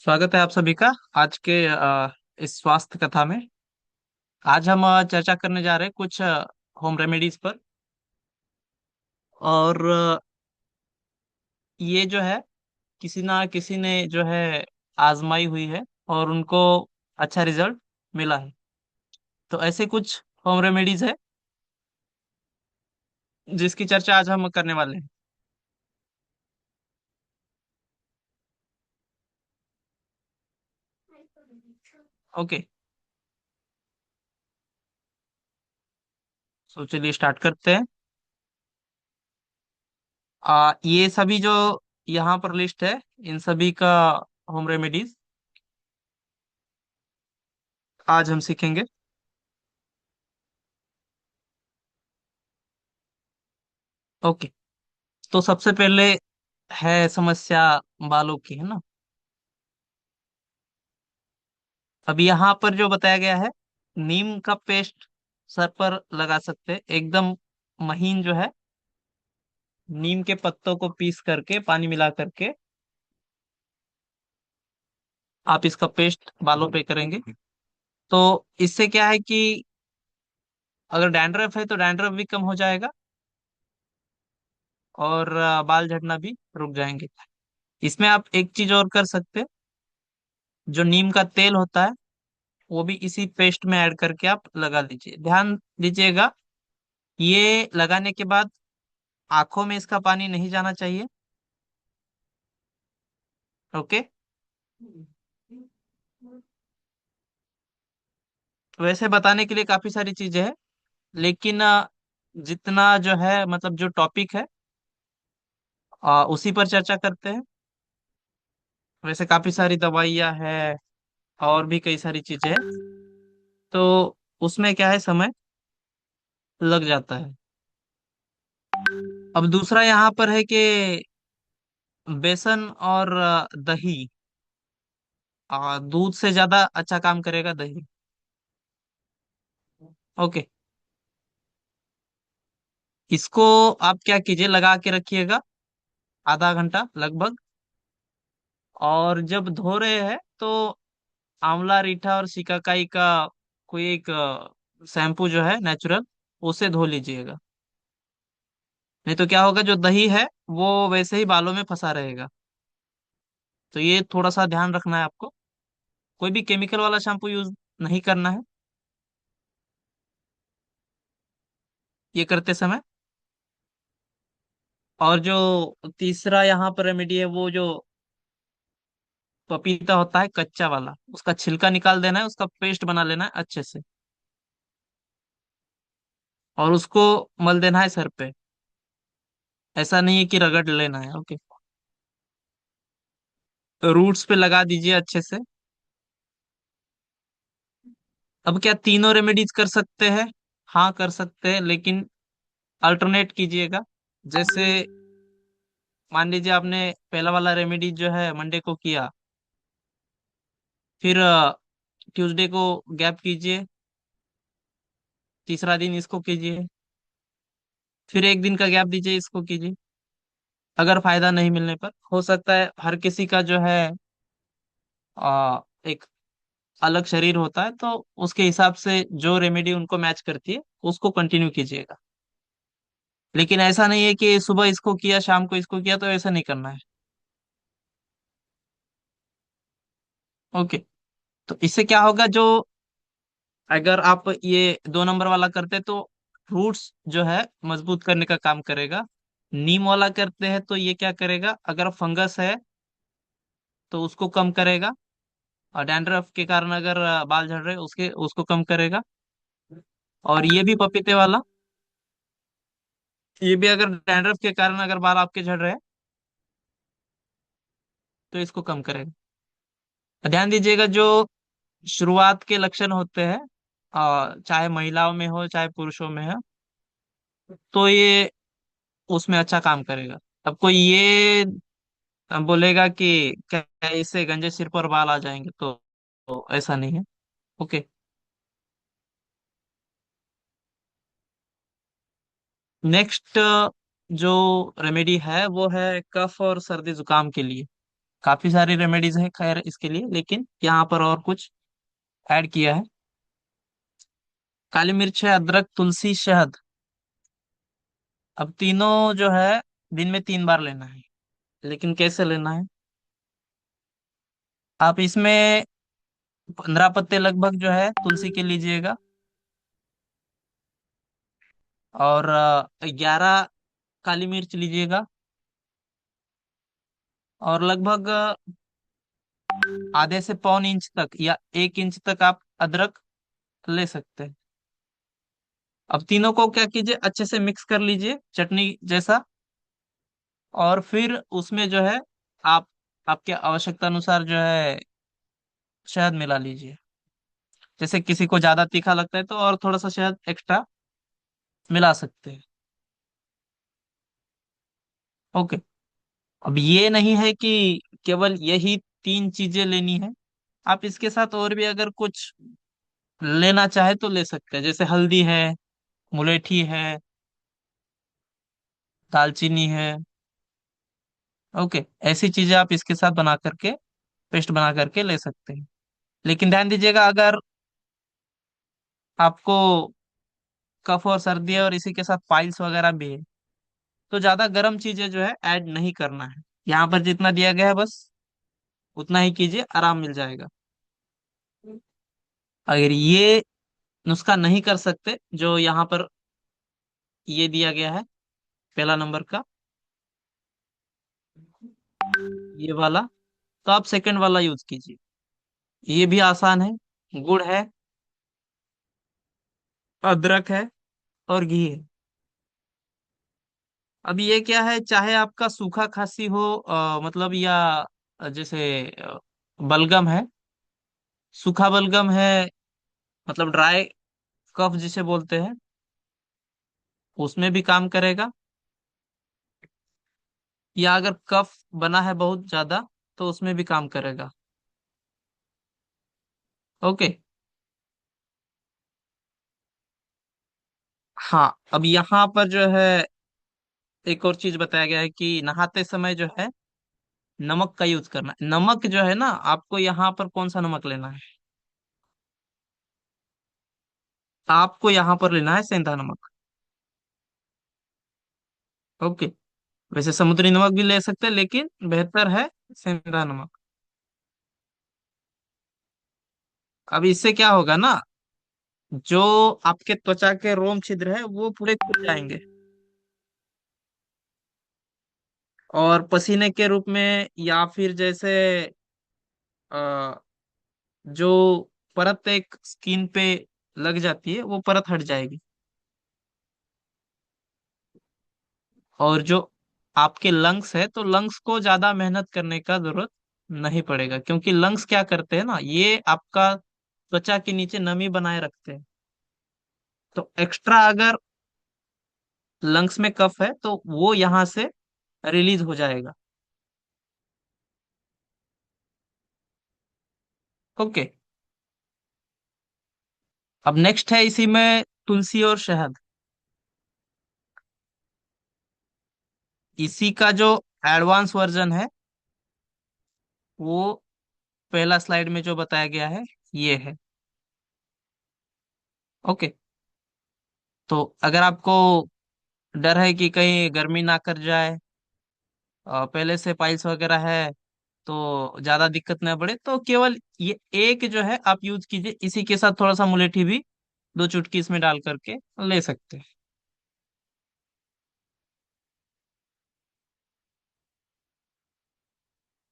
स्वागत है आप सभी का आज के इस स्वास्थ्य कथा में। आज हम चर्चा करने जा रहे हैं कुछ होम रेमेडीज पर। और ये जो है किसी ना किसी ने जो है आजमाई हुई है और उनको अच्छा रिजल्ट मिला है। तो ऐसे कुछ होम रेमेडीज है जिसकी चर्चा आज हम करने वाले हैं। ओके, तो चलिए स्टार्ट करते हैं। ये सभी जो यहाँ पर लिस्ट है, इन सभी का होम रेमेडीज आज हम सीखेंगे। ओके, तो सबसे पहले है समस्या बालों की, है ना। अब यहाँ पर जो बताया गया है, नीम का पेस्ट सर पर लगा सकते हैं एकदम महीन जो है। नीम के पत्तों को पीस करके पानी मिला करके आप इसका पेस्ट बालों पे करेंगे तो इससे क्या है कि अगर डैंड्रफ है तो डैंड्रफ भी कम हो जाएगा और बाल झड़ना भी रुक जाएंगे। इसमें आप एक चीज और कर सकते हैं, जो नीम का तेल होता है वो भी इसी पेस्ट में ऐड करके आप लगा लीजिए। ध्यान दीजिएगा, ये लगाने के बाद आंखों में इसका पानी नहीं जाना चाहिए। ओके। वैसे बताने के लिए काफी सारी चीजें हैं, लेकिन जितना जो है मतलब जो टॉपिक है उसी पर चर्चा करते हैं। वैसे काफी सारी दवाइयाँ हैं और भी कई सारी चीजें हैं, तो उसमें क्या है, समय लग जाता है। अब दूसरा यहाँ पर है कि बेसन और दही, दूध से ज्यादा अच्छा काम करेगा दही। ओके, इसको आप क्या कीजिए, लगा के रखिएगा आधा घंटा लगभग। और जब धो रहे हैं तो आंवला रीठा और सिकाकाई का कोई एक शैम्पू जो है नेचुरल, उसे धो लीजिएगा। नहीं तो क्या होगा, जो दही है वो वैसे ही बालों में फंसा रहेगा। तो ये थोड़ा सा ध्यान रखना है आपको, कोई भी केमिकल वाला शैम्पू यूज नहीं करना है ये करते समय। और जो तीसरा यहाँ पर रेमेडी है, वो जो पपीता होता है कच्चा वाला, उसका छिलका निकाल देना है, उसका पेस्ट बना लेना है अच्छे से और उसको मल देना है सर पे। ऐसा नहीं है कि रगड़ लेना है। ओके, तो रूट्स पे लगा दीजिए अच्छे से। अब क्या तीनों रेमेडीज कर सकते हैं? हाँ कर सकते हैं, लेकिन अल्टरनेट कीजिएगा। जैसे मान लीजिए आपने पहला वाला रेमेडी जो है मंडे को किया, फिर ट्यूसडे को गैप कीजिए, तीसरा दिन इसको कीजिए, फिर एक दिन का गैप दीजिए, इसको कीजिए। अगर फायदा नहीं मिलने पर हो सकता है, हर किसी का जो है एक अलग शरीर होता है, तो उसके हिसाब से जो रेमेडी उनको मैच करती है उसको कंटिन्यू कीजिएगा। लेकिन ऐसा नहीं है कि सुबह इसको किया शाम को इसको किया, तो ऐसा नहीं करना है। ओके, तो इससे क्या होगा, जो अगर आप ये 2 नंबर वाला करते तो रूट्स जो है मजबूत करने का काम करेगा। नीम वाला करते हैं तो ये क्या करेगा, अगर फंगस है तो उसको कम करेगा, और डैंड्रफ के कारण अगर बाल झड़ रहे उसके उसको कम करेगा। और ये भी पपीते वाला, ये भी अगर डैंड्रफ के कारण अगर बाल आपके झड़ रहे हैं तो इसको कम करेगा। ध्यान दीजिएगा, जो शुरुआत के लक्षण होते हैं चाहे महिलाओं में हो चाहे पुरुषों में हो, तो ये उसमें अच्छा काम करेगा। अब कोई ये बोलेगा कि क्या इससे गंजे सिर पर बाल आ जाएंगे, तो ऐसा नहीं है। ओके, नेक्स्ट जो रेमेडी है वो है कफ और सर्दी जुकाम के लिए। काफी सारी रेमेडीज है खैर इसके लिए, लेकिन यहाँ पर और कुछ ऐड किया है। काली मिर्च है, अदरक, तुलसी, शहद। अब तीनों जो है दिन में 3 बार लेना है। लेकिन कैसे लेना है? आप इसमें 15 पत्ते लगभग जो है तुलसी के लीजिएगा, और 11 काली मिर्च लीजिएगा, और लगभग आधे से पौन इंच तक या 1 इंच तक आप अदरक ले सकते हैं। अब तीनों को क्या कीजिए, अच्छे से मिक्स कर लीजिए चटनी जैसा। और फिर उसमें जो है आप आपके आवश्यकता अनुसार जो है शहद मिला लीजिए। जैसे किसी को ज्यादा तीखा लगता है तो और थोड़ा सा शहद एक्स्ट्रा मिला सकते हैं। ओके। अब ये नहीं है कि केवल यही 3 चीजें लेनी है। आप इसके साथ और भी अगर कुछ लेना चाहे तो ले सकते हैं, जैसे हल्दी है, मुलेठी है, दालचीनी है। ओके, ऐसी चीजें आप इसके साथ बना करके, पेस्ट बना करके ले सकते हैं। लेकिन ध्यान दीजिएगा, अगर आपको कफ और सर्दी है और इसी के साथ पाइल्स वगैरह भी है, तो ज्यादा गर्म चीजें जो है ऐड नहीं करना है। यहाँ पर जितना दिया गया है बस उतना ही कीजिए, आराम मिल जाएगा। अगर ये नुस्खा नहीं कर सकते जो यहाँ पर ये दिया गया है, पहला नंबर का ये वाला, तो आप सेकंड वाला यूज कीजिए। ये भी आसान है। गुड़ है, अदरक है, और घी है। अब ये क्या है, चाहे आपका सूखा खांसी हो, मतलब, या जैसे बलगम है, सूखा बलगम है, मतलब ड्राई कफ जिसे बोलते हैं, उसमें भी काम करेगा। या अगर कफ बना है बहुत ज्यादा तो उसमें भी काम करेगा। ओके। हाँ, अब यहाँ पर जो है एक और चीज बताया गया है कि नहाते समय जो है नमक का यूज करना है। नमक जो है ना, आपको यहाँ पर कौन सा नमक लेना है? आपको यहाँ पर लेना है सेंधा नमक। ओके। वैसे समुद्री नमक भी ले सकते हैं, लेकिन बेहतर है सेंधा नमक। अब इससे क्या होगा ना, जो आपके त्वचा के रोम छिद्र है वो पूरे खुल जाएंगे, और पसीने के रूप में, या फिर जैसे अ, जो परत एक स्किन पे लग जाती है वो परत हट जाएगी। और जो आपके लंग्स है, तो लंग्स को ज्यादा मेहनत करने का जरूरत नहीं पड़ेगा, क्योंकि लंग्स क्या करते हैं ना, ये आपका त्वचा के नीचे नमी बनाए रखते हैं। तो एक्स्ट्रा अगर लंग्स में कफ है तो वो यहाँ से रिलीज हो जाएगा। ओके। अब नेक्स्ट है इसी में तुलसी और शहद। इसी का जो एडवांस वर्जन है वो पहला स्लाइड में जो बताया गया है ये है। ओके। तो अगर आपको डर है कि कहीं गर्मी ना कर जाए, पहले से पाइल्स वगैरह है, तो ज्यादा दिक्कत ना पड़े, तो केवल ये एक जो है आप यूज कीजिए। इसी के साथ थोड़ा सा मुलेठी भी 2 चुटकी इसमें डाल करके ले सकते हैं।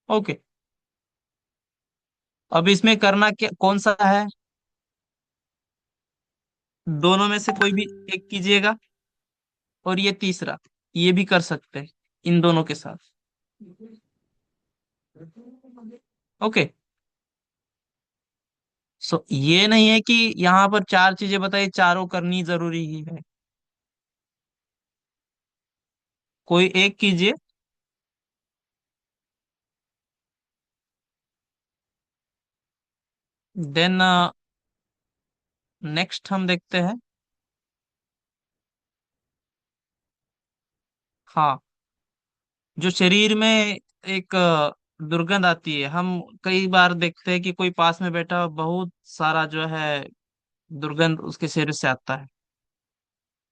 ओके। अब इसमें करना क्या, कौन सा है? दोनों में से कोई भी एक कीजिएगा। और ये तीसरा, ये भी कर सकते हैं इन दोनों के साथ। ओके। सो ये नहीं है कि यहाँ पर 4 चीजें बताई, चारों करनी जरूरी ही है। कोई एक कीजिए। देन नेक्स्ट हम देखते हैं। हाँ, जो शरीर में एक दुर्गंध आती है। हम कई बार देखते हैं कि कोई पास में बैठा हो, बहुत सारा जो है दुर्गंध उसके शरीर से आता है,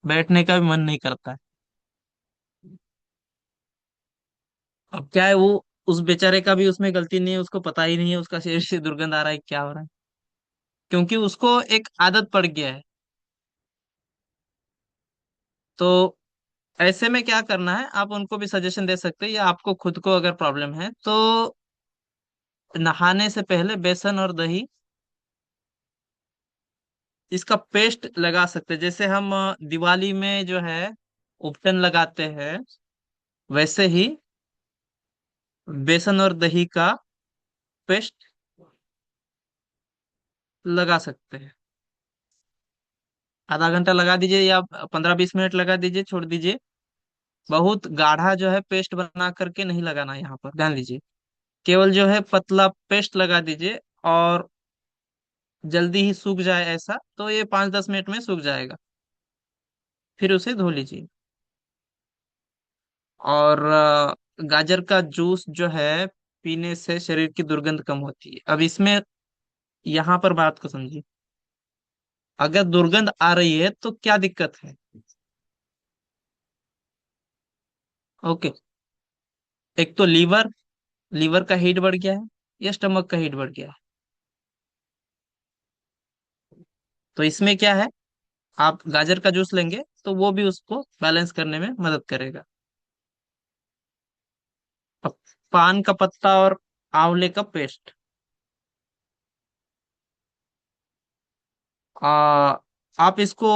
बैठने का भी मन नहीं करता है। अब क्या है, वो उस बेचारे का भी उसमें गलती नहीं है, उसको पता ही नहीं है उसका शरीर से दुर्गंध आ रहा है क्या हो रहा है, क्योंकि उसको एक आदत पड़ गया है। तो ऐसे में क्या करना है, आप उनको भी सजेशन दे सकते हैं, या आपको खुद को अगर प्रॉब्लम है तो नहाने से पहले बेसन और दही, इसका पेस्ट लगा सकते हैं। जैसे हम दिवाली में जो है उपटन लगाते हैं, वैसे ही बेसन और दही का पेस्ट लगा सकते हैं। आधा घंटा लगा दीजिए या 15-20 मिनट लगा दीजिए, छोड़ दीजिए। बहुत गाढ़ा जो है पेस्ट बना करके नहीं लगाना, यहाँ पर ध्यान दीजिए। केवल जो है पतला पेस्ट लगा दीजिए, और जल्दी ही सूख जाए ऐसा, तो ये 5-10 मिनट में सूख जाएगा। फिर उसे धो लीजिए। और गाजर का जूस जो है पीने से शरीर की दुर्गंध कम होती है। अब इसमें यहाँ पर बात को समझिए, अगर दुर्गंध आ रही है तो क्या दिक्कत है। ओके। एक तो लीवर, लीवर का हीट बढ़ गया है, या स्टमक का हीट बढ़ गया है। तो इसमें क्या है, आप गाजर का जूस लेंगे तो वो भी उसको बैलेंस करने में मदद करेगा। अब पान का पत्ता और आंवले का पेस्ट, आ, आप इसको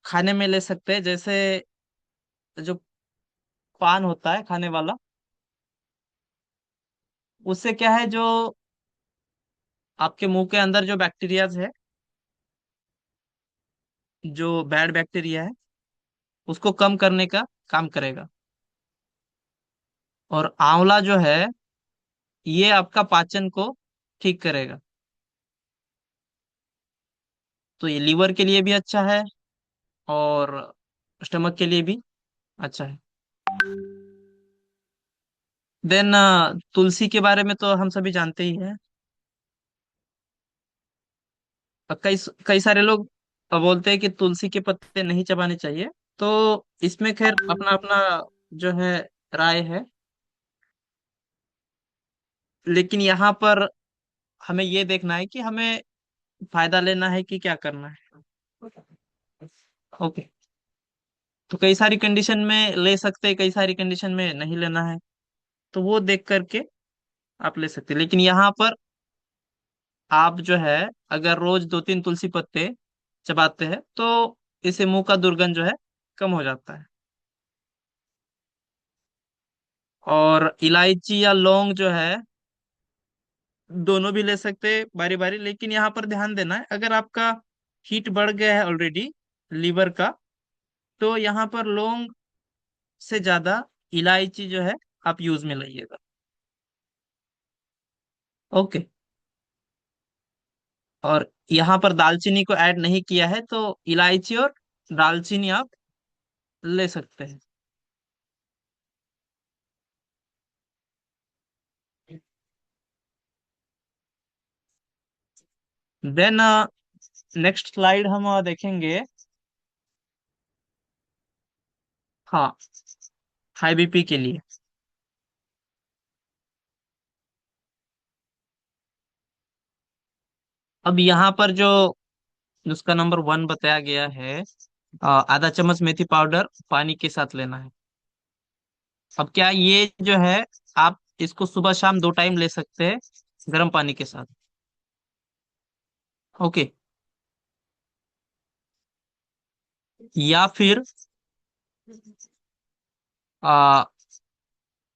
खाने में ले सकते हैं। जैसे जो पान होता है खाने वाला, उससे क्या है, जो आपके मुंह के अंदर जो बैक्टीरियाज है, जो बैड बैक्टीरिया है, उसको कम करने का काम करेगा। और आंवला जो है, ये आपका पाचन को ठीक करेगा। तो ये लीवर के लिए भी अच्छा है, और स्टमक के लिए भी अच्छा है। देन तुलसी के बारे में तो हम सभी जानते ही हैं। कई कई सारे लोग बोलते हैं कि तुलसी के पत्ते नहीं चबाने चाहिए। तो इसमें खैर अपना अपना जो है राय है। लेकिन यहाँ पर हमें ये देखना है कि हमें फायदा लेना है कि क्या करना है। ओके। तो कई सारी कंडीशन में ले सकते हैं, कई सारी कंडीशन में नहीं लेना है, तो वो देख करके आप ले सकते हैं। लेकिन यहाँ पर आप जो है, अगर रोज 2-3 तुलसी पत्ते चबाते हैं तो इससे मुंह का दुर्गंध जो है कम हो जाता है। और इलायची या लौंग जो है, दोनों भी ले सकते हैं बारी बारी। लेकिन यहाँ पर ध्यान देना है, अगर आपका हीट बढ़ गया है ऑलरेडी लीवर का, तो यहाँ पर लौंग से ज्यादा इलायची जो है आप यूज में लाइएगा। ओके। और यहाँ पर दालचीनी को ऐड नहीं किया है, तो इलायची और दालचीनी आप ले सकते हैं। देन नेक्स्ट स्लाइड हम देखेंगे। हाँ, हाई बीपी के लिए। अब यहाँ पर जो नुस्खा नंबर 1 बताया गया है, आधा चम्मच मेथी पाउडर पानी के साथ लेना है। अब क्या ये जो है, आप इसको सुबह शाम 2 टाइम ले सकते हैं, गर्म पानी के साथ। ओके। या फिर आ,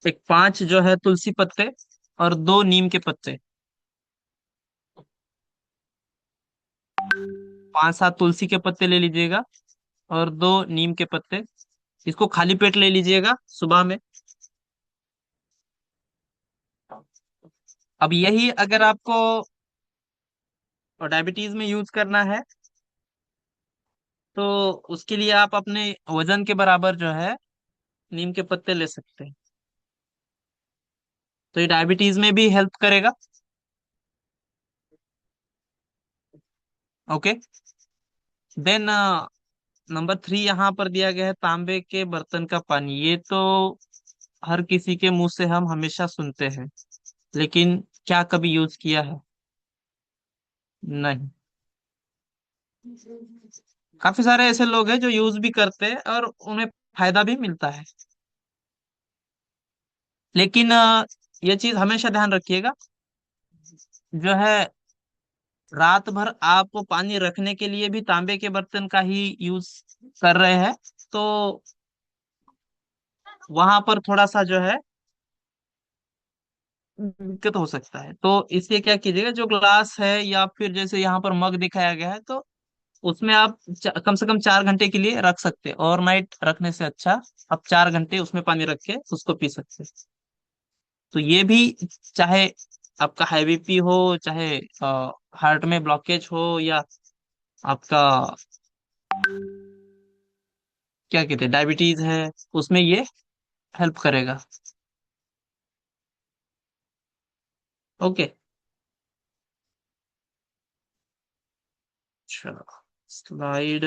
एक 5 जो है तुलसी पत्ते और 2 नीम के पत्ते, 5-7 तुलसी के पत्ते ले लीजिएगा, और 2 नीम के पत्ते। इसको खाली पेट ले लीजिएगा सुबह में। अब यही अगर आपको डायबिटीज में यूज करना है, तो उसके लिए आप अपने वजन के बराबर जो है नीम के पत्ते ले सकते हैं। तो ये डायबिटीज में भी हेल्प करेगा। ओके। देन नंबर 3 यहाँ पर दिया गया है तांबे के बर्तन का पानी। ये तो हर किसी के मुंह से हम हमेशा सुनते हैं, लेकिन क्या कभी यूज किया है? नहीं। काफी सारे ऐसे लोग हैं जो यूज भी करते हैं और उन्हें फायदा भी मिलता है। लेकिन ये चीज हमेशा ध्यान रखिएगा, जो है रात भर आप पानी रखने के लिए भी तांबे के बर्तन का ही यूज कर रहे हैं, तो वहां पर थोड़ा सा जो है दिक्कत हो सकता है। तो इसलिए क्या कीजिएगा, जो ग्लास है या फिर जैसे यहाँ पर मग दिखाया गया है, तो उसमें आप कम से कम 4 घंटे के लिए रख सकते हैं। ओवरनाइट रखने से अच्छा आप 4 घंटे उसमें पानी रख के उसको पी सकते हैं। तो ये भी, चाहे आपका हाई बीपी हो, चाहे हार्ट में ब्लॉकेज हो, या आपका क्या कहते हैं डायबिटीज है, उसमें ये हेल्प करेगा। ओके। अच्छा, स्लाइड।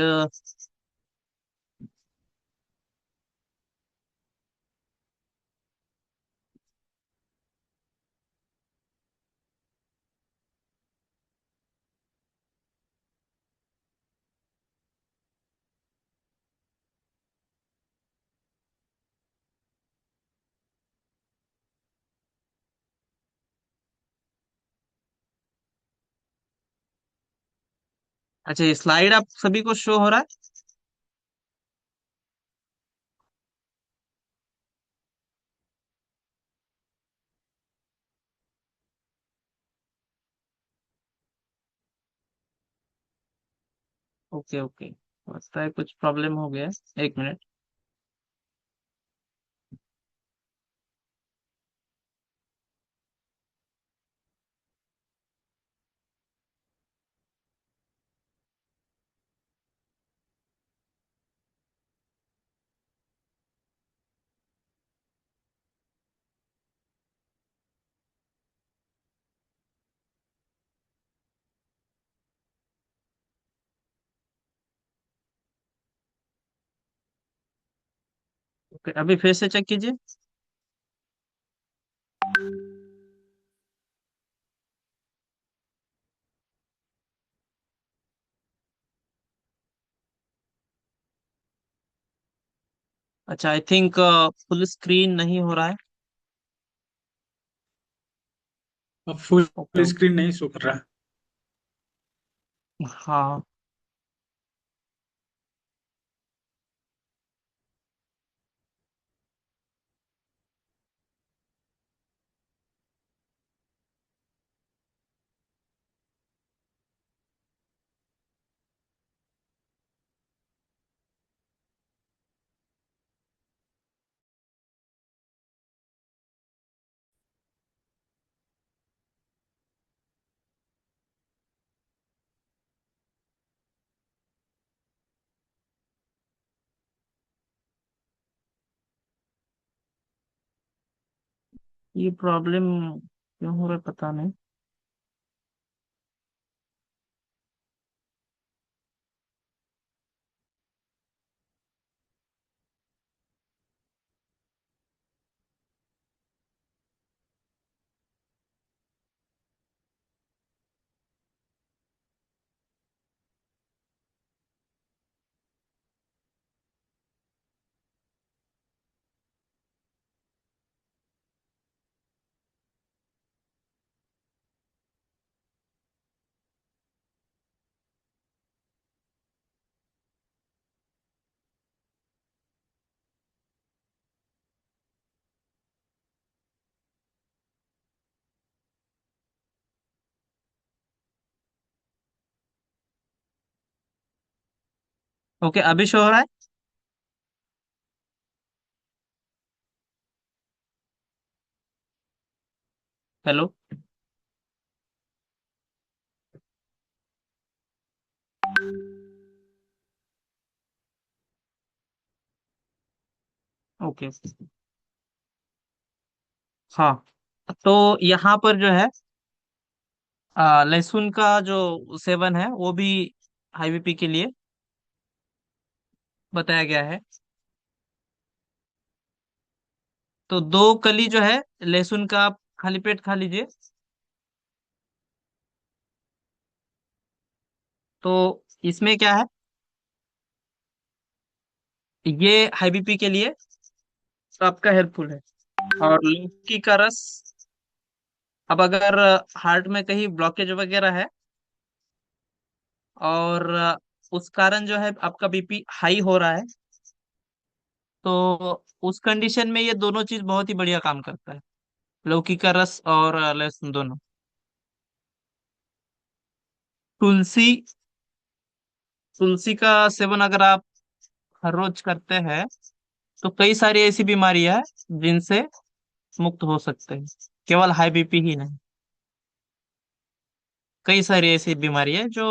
अच्छा, ये स्लाइड आप सभी को शो हो रहा है? ओके ओके, लगता है कुछ प्रॉब्लम हो गया है। 1 मिनट। ओके, अभी फिर से चेक कीजिए। अच्छा, आई थिंक फुल स्क्रीन नहीं हो रहा है। अब फुल ओके ओके। स्क्रीन नहीं शो कर रहा। हाँ। ये प्रॉब्लम क्यों हो रहा है पता नहीं। ओके, अभी शो हो रहा है। हेलो। ओके। हाँ। तो यहाँ पर जो है लहसुन का जो सेवन है वो भी हाई बीपी के लिए बताया गया है। तो 2 कली जो है लहसुन का आप खाली पेट खा लीजिए। तो इसमें क्या है, ये हाई बीपी के लिए आपका हेल्पफुल है। और लौकी का रस, अब अगर हार्ट में कहीं ब्लॉकेज वगैरह है और उस कारण जो है आपका बीपी हाई हो रहा है, तो उस कंडीशन में ये दोनों चीज बहुत ही बढ़िया काम करता है, लौकी का रस और लहसुन दोनों। तुलसी, तुलसी का सेवन अगर आप हर रोज करते हैं तो कई सारी ऐसी बीमारियां हैं जिनसे मुक्त हो सकते हैं, केवल हाई बीपी ही नहीं। कई सारी ऐसी बीमारियां हैं जो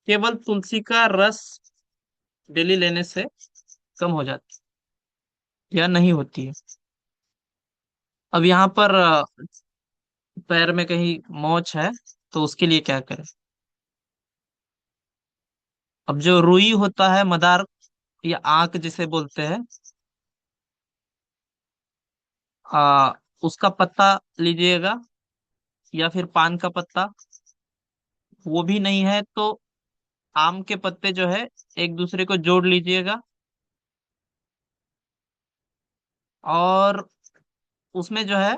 केवल तुलसी का रस डेली लेने से कम हो जाती है या नहीं होती है। अब यहाँ पर पैर में कहीं मोच है तो उसके लिए क्या करें। अब जो रुई होता है, मदार या आंक जिसे बोलते हैं, आ, उसका पत्ता लीजिएगा या फिर पान का पत्ता। वो भी नहीं है तो आम के पत्ते जो है एक दूसरे को जोड़ लीजिएगा और उसमें जो है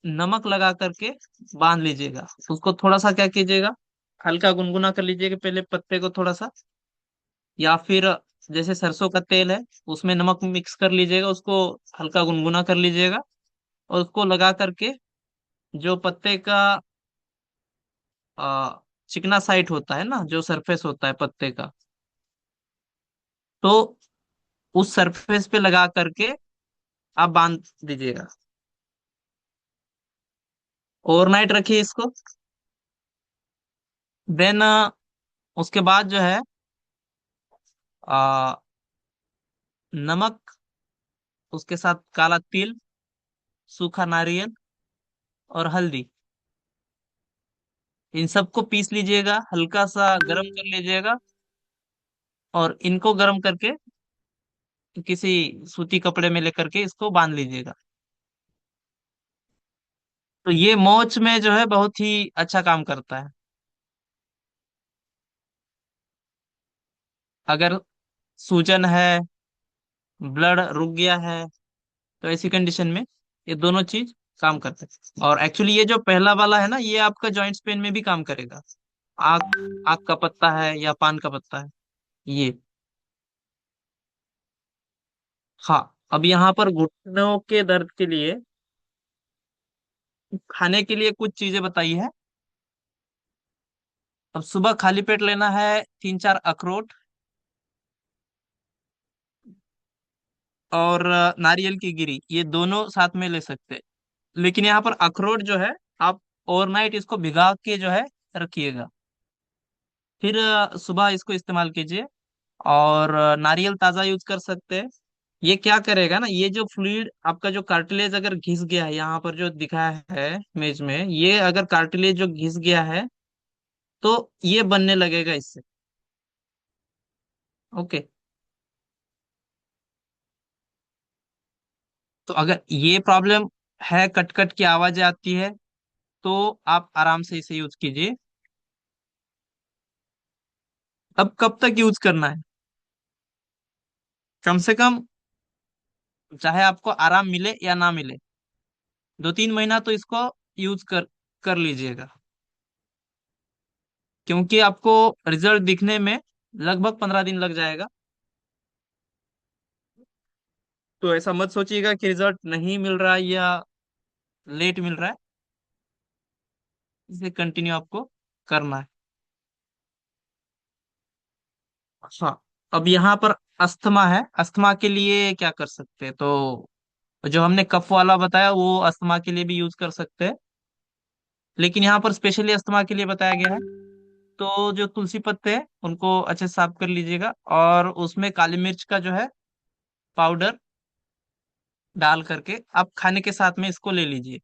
नमक लगा करके बांध लीजिएगा। उसको थोड़ा सा क्या कीजिएगा, हल्का गुनगुना कर लीजिएगा पहले पत्ते को थोड़ा सा, या फिर जैसे सरसों का तेल है उसमें नमक मिक्स कर लीजिएगा, उसको हल्का गुनगुना कर लीजिएगा और उसको लगा करके जो पत्ते का आ, चिकना साइड होता है ना, जो सरफेस होता है पत्ते का, तो उस सरफेस पे लगा करके आप बांध दीजिएगा। ओवरनाइट रखिए इसको। देन उसके बाद जो है आ, नमक, उसके साथ काला तिल, सूखा नारियल और हल्दी, इन सबको पीस लीजिएगा, हल्का सा गरम कर लीजिएगा और इनको गरम करके किसी सूती कपड़े में लेकर के इसको बांध लीजिएगा। तो ये मोच में जो है बहुत ही अच्छा काम करता है। अगर सूजन है, ब्लड रुक गया है, तो ऐसी कंडीशन में ये दोनों चीज काम करते हैं। और एक्चुअली ये जो पहला वाला है ना, ये आपका जॉइंट्स पेन में भी काम करेगा। आक आक का पत्ता है या पान का पत्ता है ये। हाँ, अब यहाँ पर घुटनों के दर्द के लिए खाने के लिए कुछ चीजें बताई है। अब सुबह खाली पेट लेना है 3-4 अखरोट और नारियल की गिरी, ये दोनों साथ में ले सकते हैं। लेकिन यहाँ पर अखरोट जो है आप ओवरनाइट इसको भिगा के जो है रखिएगा, फिर सुबह इसको इस्तेमाल कीजिए। और नारियल ताजा यूज कर सकते हैं। ये क्या करेगा ना, ये जो फ्लूइड आपका जो कार्टिलेज अगर घिस गया है, यहाँ पर जो दिखा है इमेज में, ये अगर कार्टिलेज जो घिस गया है तो ये बनने लगेगा इससे। ओके। तो अगर ये प्रॉब्लम है, कट कट की आवाजें आती है, तो आप आराम से इसे यूज कीजिए। अब कब तक यूज करना है, कम से कम चाहे आपको आराम मिले या ना मिले, 2-3 महीना तो इसको यूज कर लीजिएगा। क्योंकि आपको रिजल्ट दिखने में लगभग 15 दिन लग जाएगा। तो ऐसा मत सोचिएगा कि रिजल्ट नहीं मिल रहा है या लेट मिल रहा है, इसे कंटिन्यू आपको करना है। हाँ, अब यहाँ पर अस्थमा है, अस्थमा के लिए क्या कर सकते हैं, तो जो हमने कफ वाला बताया वो अस्थमा के लिए भी यूज कर सकते हैं, लेकिन यहाँ पर स्पेशली अस्थमा के लिए बताया गया है। तो जो तुलसी पत्ते हैं उनको अच्छे से साफ कर लीजिएगा और उसमें काली मिर्च का जो है पाउडर डाल करके आप खाने के साथ में इसको ले लीजिए।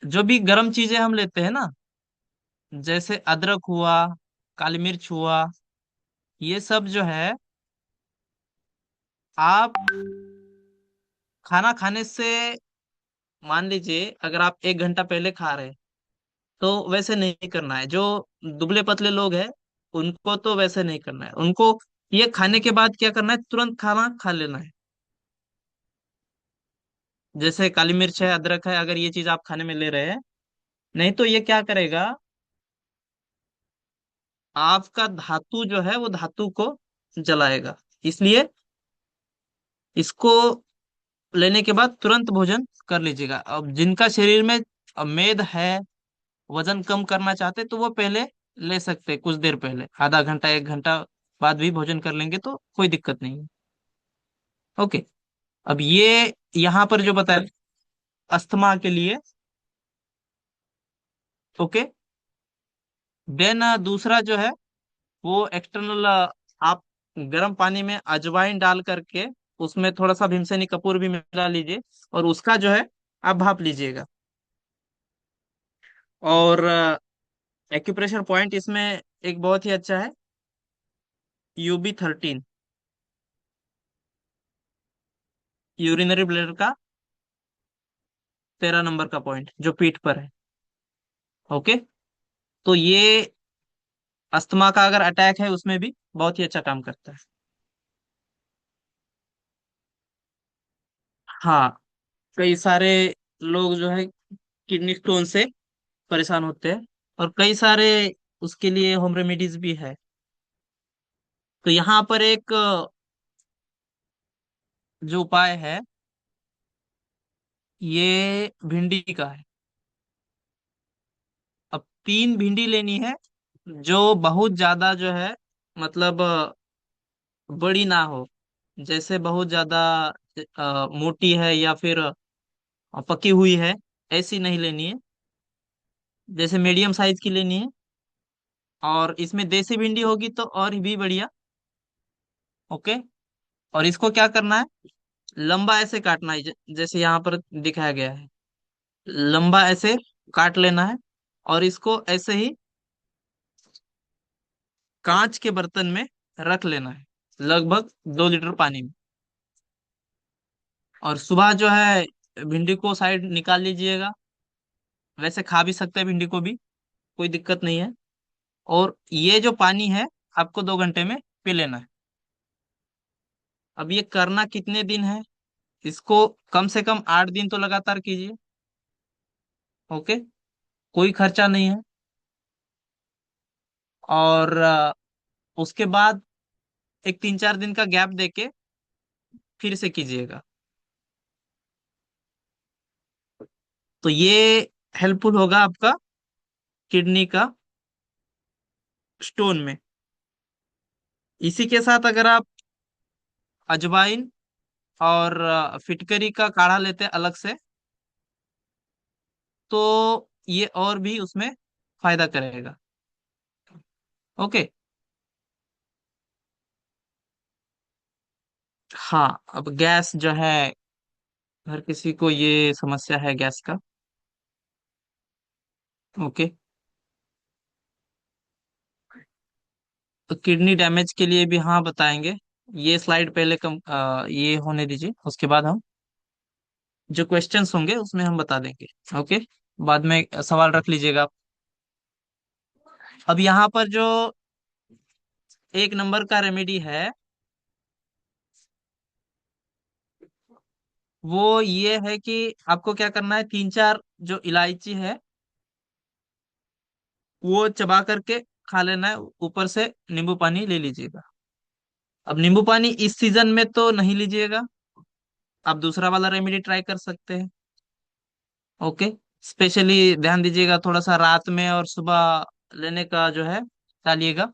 जो भी गर्म चीजें हम लेते हैं ना, जैसे अदरक हुआ, काली मिर्च हुआ, ये सब जो है, आप खाना खाने से, मान लीजिए अगर आप 1 घंटा पहले खा रहे हैं, तो वैसे नहीं करना है। जो दुबले पतले लोग हैं, उनको तो वैसे नहीं करना है। उनको ये खाने के बाद क्या करना है, तुरंत खाना खा लेना है। जैसे काली मिर्च है, अदरक है, अगर ये चीज आप खाने में ले रहे हैं, नहीं तो ये क्या करेगा, आपका धातु जो है वो धातु को जलाएगा। इसलिए इसको लेने के बाद तुरंत भोजन कर लीजिएगा। अब जिनका शरीर में मेद है, वजन कम करना चाहते, तो वो पहले ले सकते हैं, कुछ देर पहले, आधा घंटा 1 घंटा बाद भी भोजन कर लेंगे तो कोई दिक्कत नहीं है। ओके। अब ये यहाँ पर जो बताया, अस्थमा के लिए। ओके। देन दूसरा जो है, वो एक्सटर्नल, आप गर्म पानी में अजवाइन डाल करके उसमें थोड़ा सा भीमसेनी कपूर भी मिला लीजिए, और उसका जो है आप भाप लीजिएगा। और एक्यूप्रेशर पॉइंट इसमें एक बहुत ही अच्छा है, UB13, यूरिनरी ब्लैडर का 13 नंबर का पॉइंट जो पीठ पर है। ओके। तो ये अस्थमा का अगर अटैक है उसमें भी बहुत ही अच्छा काम करता है। हाँ, कई सारे लोग जो है किडनी स्टोन से परेशान होते हैं, और कई सारे उसके लिए होम रेमेडीज भी है। तो यहाँ पर एक जो उपाय है, ये भिंडी का है। अब 3 भिंडी लेनी है, जो बहुत ज्यादा जो है, मतलब बड़ी ना हो। जैसे बहुत ज्यादा मोटी है या फिर पकी हुई है, ऐसी नहीं लेनी है। जैसे मीडियम साइज की लेनी है, और इसमें देसी भिंडी होगी तो और भी बढ़िया। ओके। और इसको क्या करना है, लंबा ऐसे काटना है, जैसे यहाँ पर दिखाया गया है, लंबा ऐसे काट लेना है। और इसको ऐसे ही कांच के बर्तन में रख लेना है, लगभग 2 लीटर पानी में। और सुबह जो है भिंडी को साइड निकाल लीजिएगा। वैसे खा भी सकते हैं भिंडी को भी, कोई दिक्कत नहीं है। और ये जो पानी है, आपको 2 घंटे में पी लेना है। अब ये करना कितने दिन है, इसको कम से कम 8 दिन तो लगातार कीजिए। ओके। कोई खर्चा नहीं है। और उसके बाद एक 3-4 दिन का गैप देके फिर से कीजिएगा। तो ये हेल्पफुल होगा आपका किडनी का स्टोन में। इसी के साथ अगर आप अजवाइन और फिटकरी का काढ़ा लेते हैं अलग से, तो ये और भी उसमें फायदा करेगा। ओके। हाँ, अब गैस जो है, हर किसी को ये समस्या है गैस का। ओके। तो किडनी डैमेज के लिए भी हाँ बताएंगे। ये स्लाइड पहले ये होने दीजिए, उसके बाद हम जो क्वेश्चंस होंगे उसमें हम बता देंगे। ओके। बाद में सवाल रख लीजिएगा आप। अब यहाँ पर जो 1 नंबर का रेमेडी है, वो ये है कि आपको क्या करना है, 3-4 जो इलायची है वो चबा करके खा लेना है, ऊपर से नींबू पानी ले लीजिएगा। अब नींबू पानी इस सीजन में तो नहीं लीजिएगा, आप दूसरा वाला रेमेडी ट्राई कर सकते हैं। ओके। स्पेशली ध्यान दीजिएगा, थोड़ा सा रात में और सुबह लेने का जो है टालिएगा।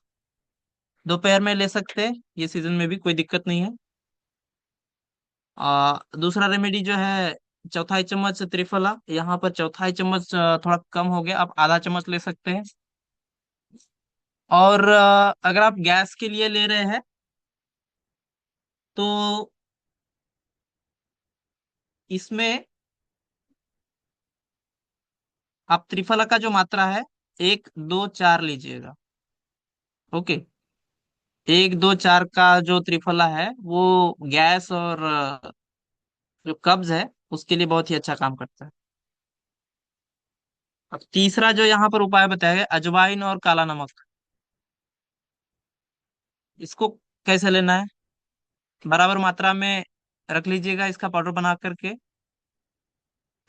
दोपहर में ले सकते हैं, ये सीजन में भी कोई दिक्कत नहीं है। दूसरा रेमेडी जो है, चौथाई चम्मच त्रिफला, यहाँ पर चौथाई चम्मच थोड़ा कम हो गया, आप आधा चम्मच ले सकते हैं। और अगर आप गैस के लिए ले रहे हैं, तो इसमें आप त्रिफला का जो मात्रा है, 1 2 4 लीजिएगा। ओके। 1 2 4 का जो त्रिफला है वो गैस और जो कब्ज है उसके लिए बहुत ही अच्छा काम करता है। अब तीसरा जो यहाँ पर उपाय बताया गया, अजवाइन और काला नमक, इसको कैसे लेना है? बराबर मात्रा में रख लीजिएगा इसका पाउडर बना करके।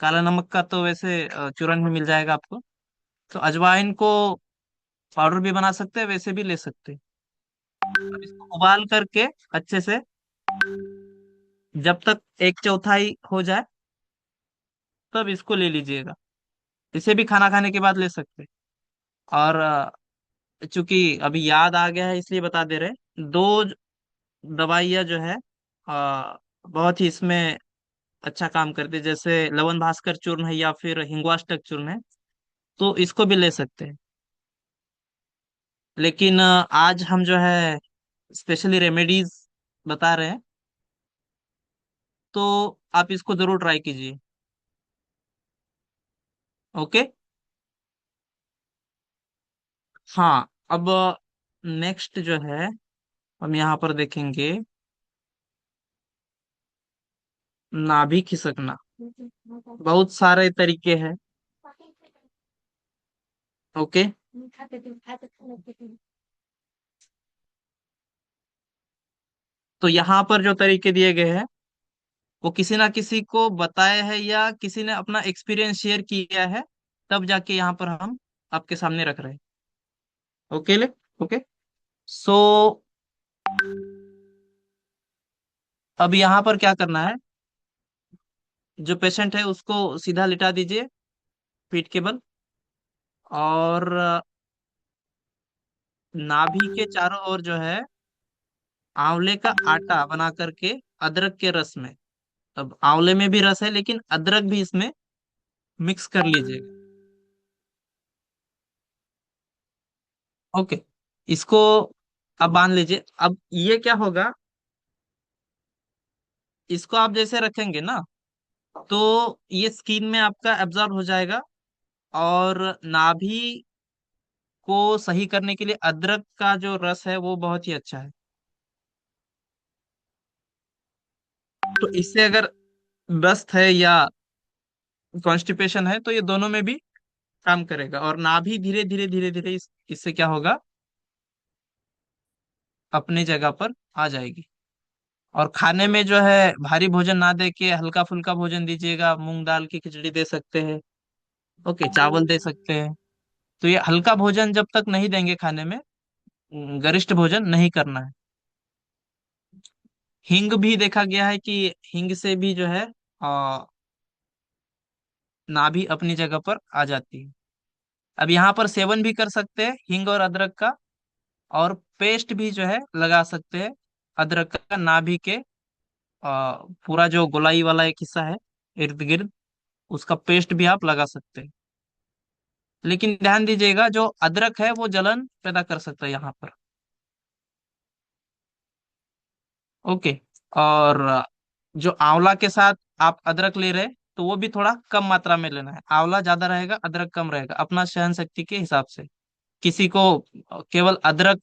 काला नमक का तो वैसे चूरन में मिल जाएगा आपको। तो अजवाइन को पाउडर भी बना सकते हैं, वैसे भी ले सकते हैं। अब इसको उबाल करके अच्छे से, जब तक 1/4 हो जाए तब इसको ले लीजिएगा। इसे भी खाना खाने के बाद ले सकते हैं। और चूंकि अभी याद आ गया है इसलिए बता दे रहे, दो दवाइयाँ जो है बहुत ही इसमें अच्छा काम करते हैं, जैसे लवन भास्कर चूर्ण है या फिर हिंगवाष्टक चूर्ण है, तो इसको भी ले सकते हैं। लेकिन आज हम जो है स्पेशली रेमेडीज बता रहे हैं, तो आप इसको जरूर ट्राई कीजिए। ओके। हाँ, अब नेक्स्ट जो है हम यहाँ पर देखेंगे, नाभि खिसकना। बहुत सारे तरीके हैं। ओके। तो यहाँ पर जो तरीके दिए गए हैं वो किसी ना किसी को बताया है या किसी ने अपना एक्सपीरियंस शेयर किया है, तब जाके यहाँ पर हम आपके सामने रख रहे हैं। ओके ले। ओके। सो अब यहाँ पर क्या करना है, जो पेशेंट है उसको सीधा लिटा दीजिए पीठ के बल, और नाभि के चारों ओर जो है आंवले का आटा बना करके अदरक के रस में, अब आंवले में भी रस है लेकिन अदरक भी इसमें मिक्स कर लीजिएगा। ओके। इसको अब बांध लीजिए। अब ये क्या होगा, इसको आप जैसे रखेंगे ना, तो ये स्किन में आपका एब्जॉर्ब हो जाएगा, और नाभि को सही करने के लिए अदरक का जो रस है वो बहुत ही अच्छा है। तो इससे अगर दस्त है या कॉन्स्टिपेशन है तो ये दोनों में भी काम करेगा, और नाभि धीरे धीरे धीरे धीरे इससे क्या होगा, अपने जगह पर आ जाएगी। और खाने में जो है भारी भोजन ना दे के हल्का फुल्का भोजन दीजिएगा। मूंग दाल की खिचड़ी दे सकते हैं। ओके, चावल दे सकते हैं। तो ये हल्का भोजन जब तक नहीं देंगे खाने में, गरिष्ठ भोजन नहीं करना है। हींग भी देखा गया है कि हींग से भी जो है आ, नाभि अपनी जगह पर आ जाती है। अब यहाँ पर सेवन भी कर सकते हैं हींग और अदरक का, और पेस्ट भी जो है लगा सकते हैं अदरक का नाभि के पूरा जो गोलाई वाला एक हिस्सा है इर्द गिर्द, उसका पेस्ट भी आप लगा सकते हैं। लेकिन ध्यान दीजिएगा, जो अदरक है वो जलन पैदा कर सकता है यहाँ पर। ओके। और जो आंवला के साथ आप अदरक ले रहे हैं, तो वो भी थोड़ा कम मात्रा में लेना है। आंवला ज्यादा रहेगा, अदरक कम रहेगा, अपना सहन शक्ति के हिसाब से। किसी को केवल अदरक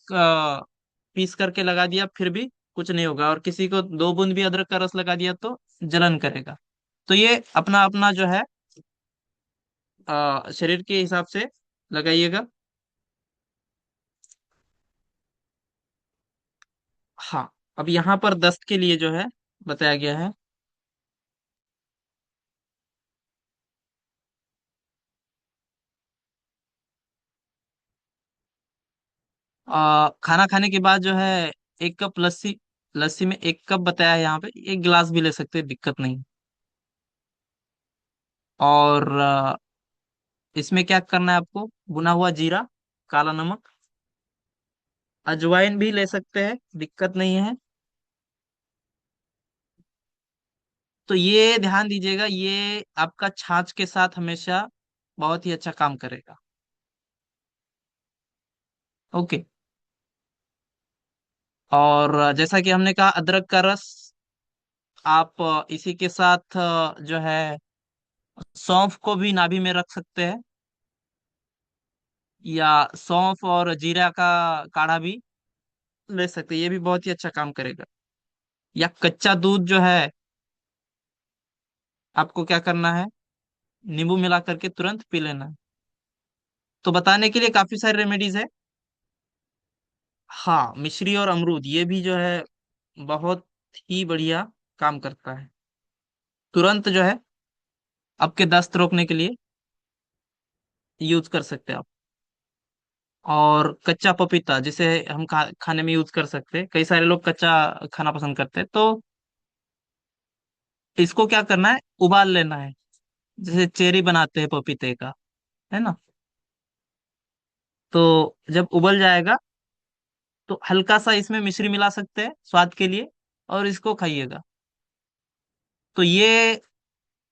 पीस करके लगा दिया फिर भी कुछ नहीं होगा, और किसी को 2 बूंद भी अदरक का रस लगा दिया तो जलन करेगा। तो ये अपना अपना जो है शरीर के हिसाब से लगाइएगा। हाँ। अब यहाँ पर दस्त के लिए जो है बताया गया है, खाना खाने के बाद जो है 1 कप लस्सी, लस्सी में 1 कप बताया है यहाँ पे, 1 गिलास भी ले सकते हैं, दिक्कत नहीं। और इसमें क्या करना है आपको, भुना हुआ जीरा, काला नमक, अजवाइन भी ले सकते हैं, दिक्कत नहीं है। तो ये ध्यान दीजिएगा, ये आपका छाछ के साथ हमेशा बहुत ही अच्छा काम करेगा। ओके। और जैसा कि हमने कहा, अदरक का रस आप इसी के साथ जो है सौंफ को भी नाभि में रख सकते हैं, या सौंफ और जीरा का काढ़ा भी ले सकते हैं, ये भी बहुत ही अच्छा काम करेगा। या कच्चा दूध जो है, आपको क्या करना है, नींबू मिला करके तुरंत पी लेना है। तो बताने के लिए काफी सारे रेमेडीज है। हाँ, मिश्री और अमरूद ये भी जो है बहुत ही बढ़िया काम करता है, तुरंत जो है आपके दस्त रोकने के लिए यूज कर सकते हैं आप। और कच्चा पपीता जिसे हम खाने में यूज कर सकते हैं, कई सारे लोग कच्चा खाना पसंद करते हैं, तो इसको क्या करना है, उबाल लेना है, जैसे चेरी बनाते हैं पपीते का, है ना। तो जब उबल जाएगा तो हल्का सा इसमें मिश्री मिला सकते हैं स्वाद के लिए, और इसको खाइएगा। तो ये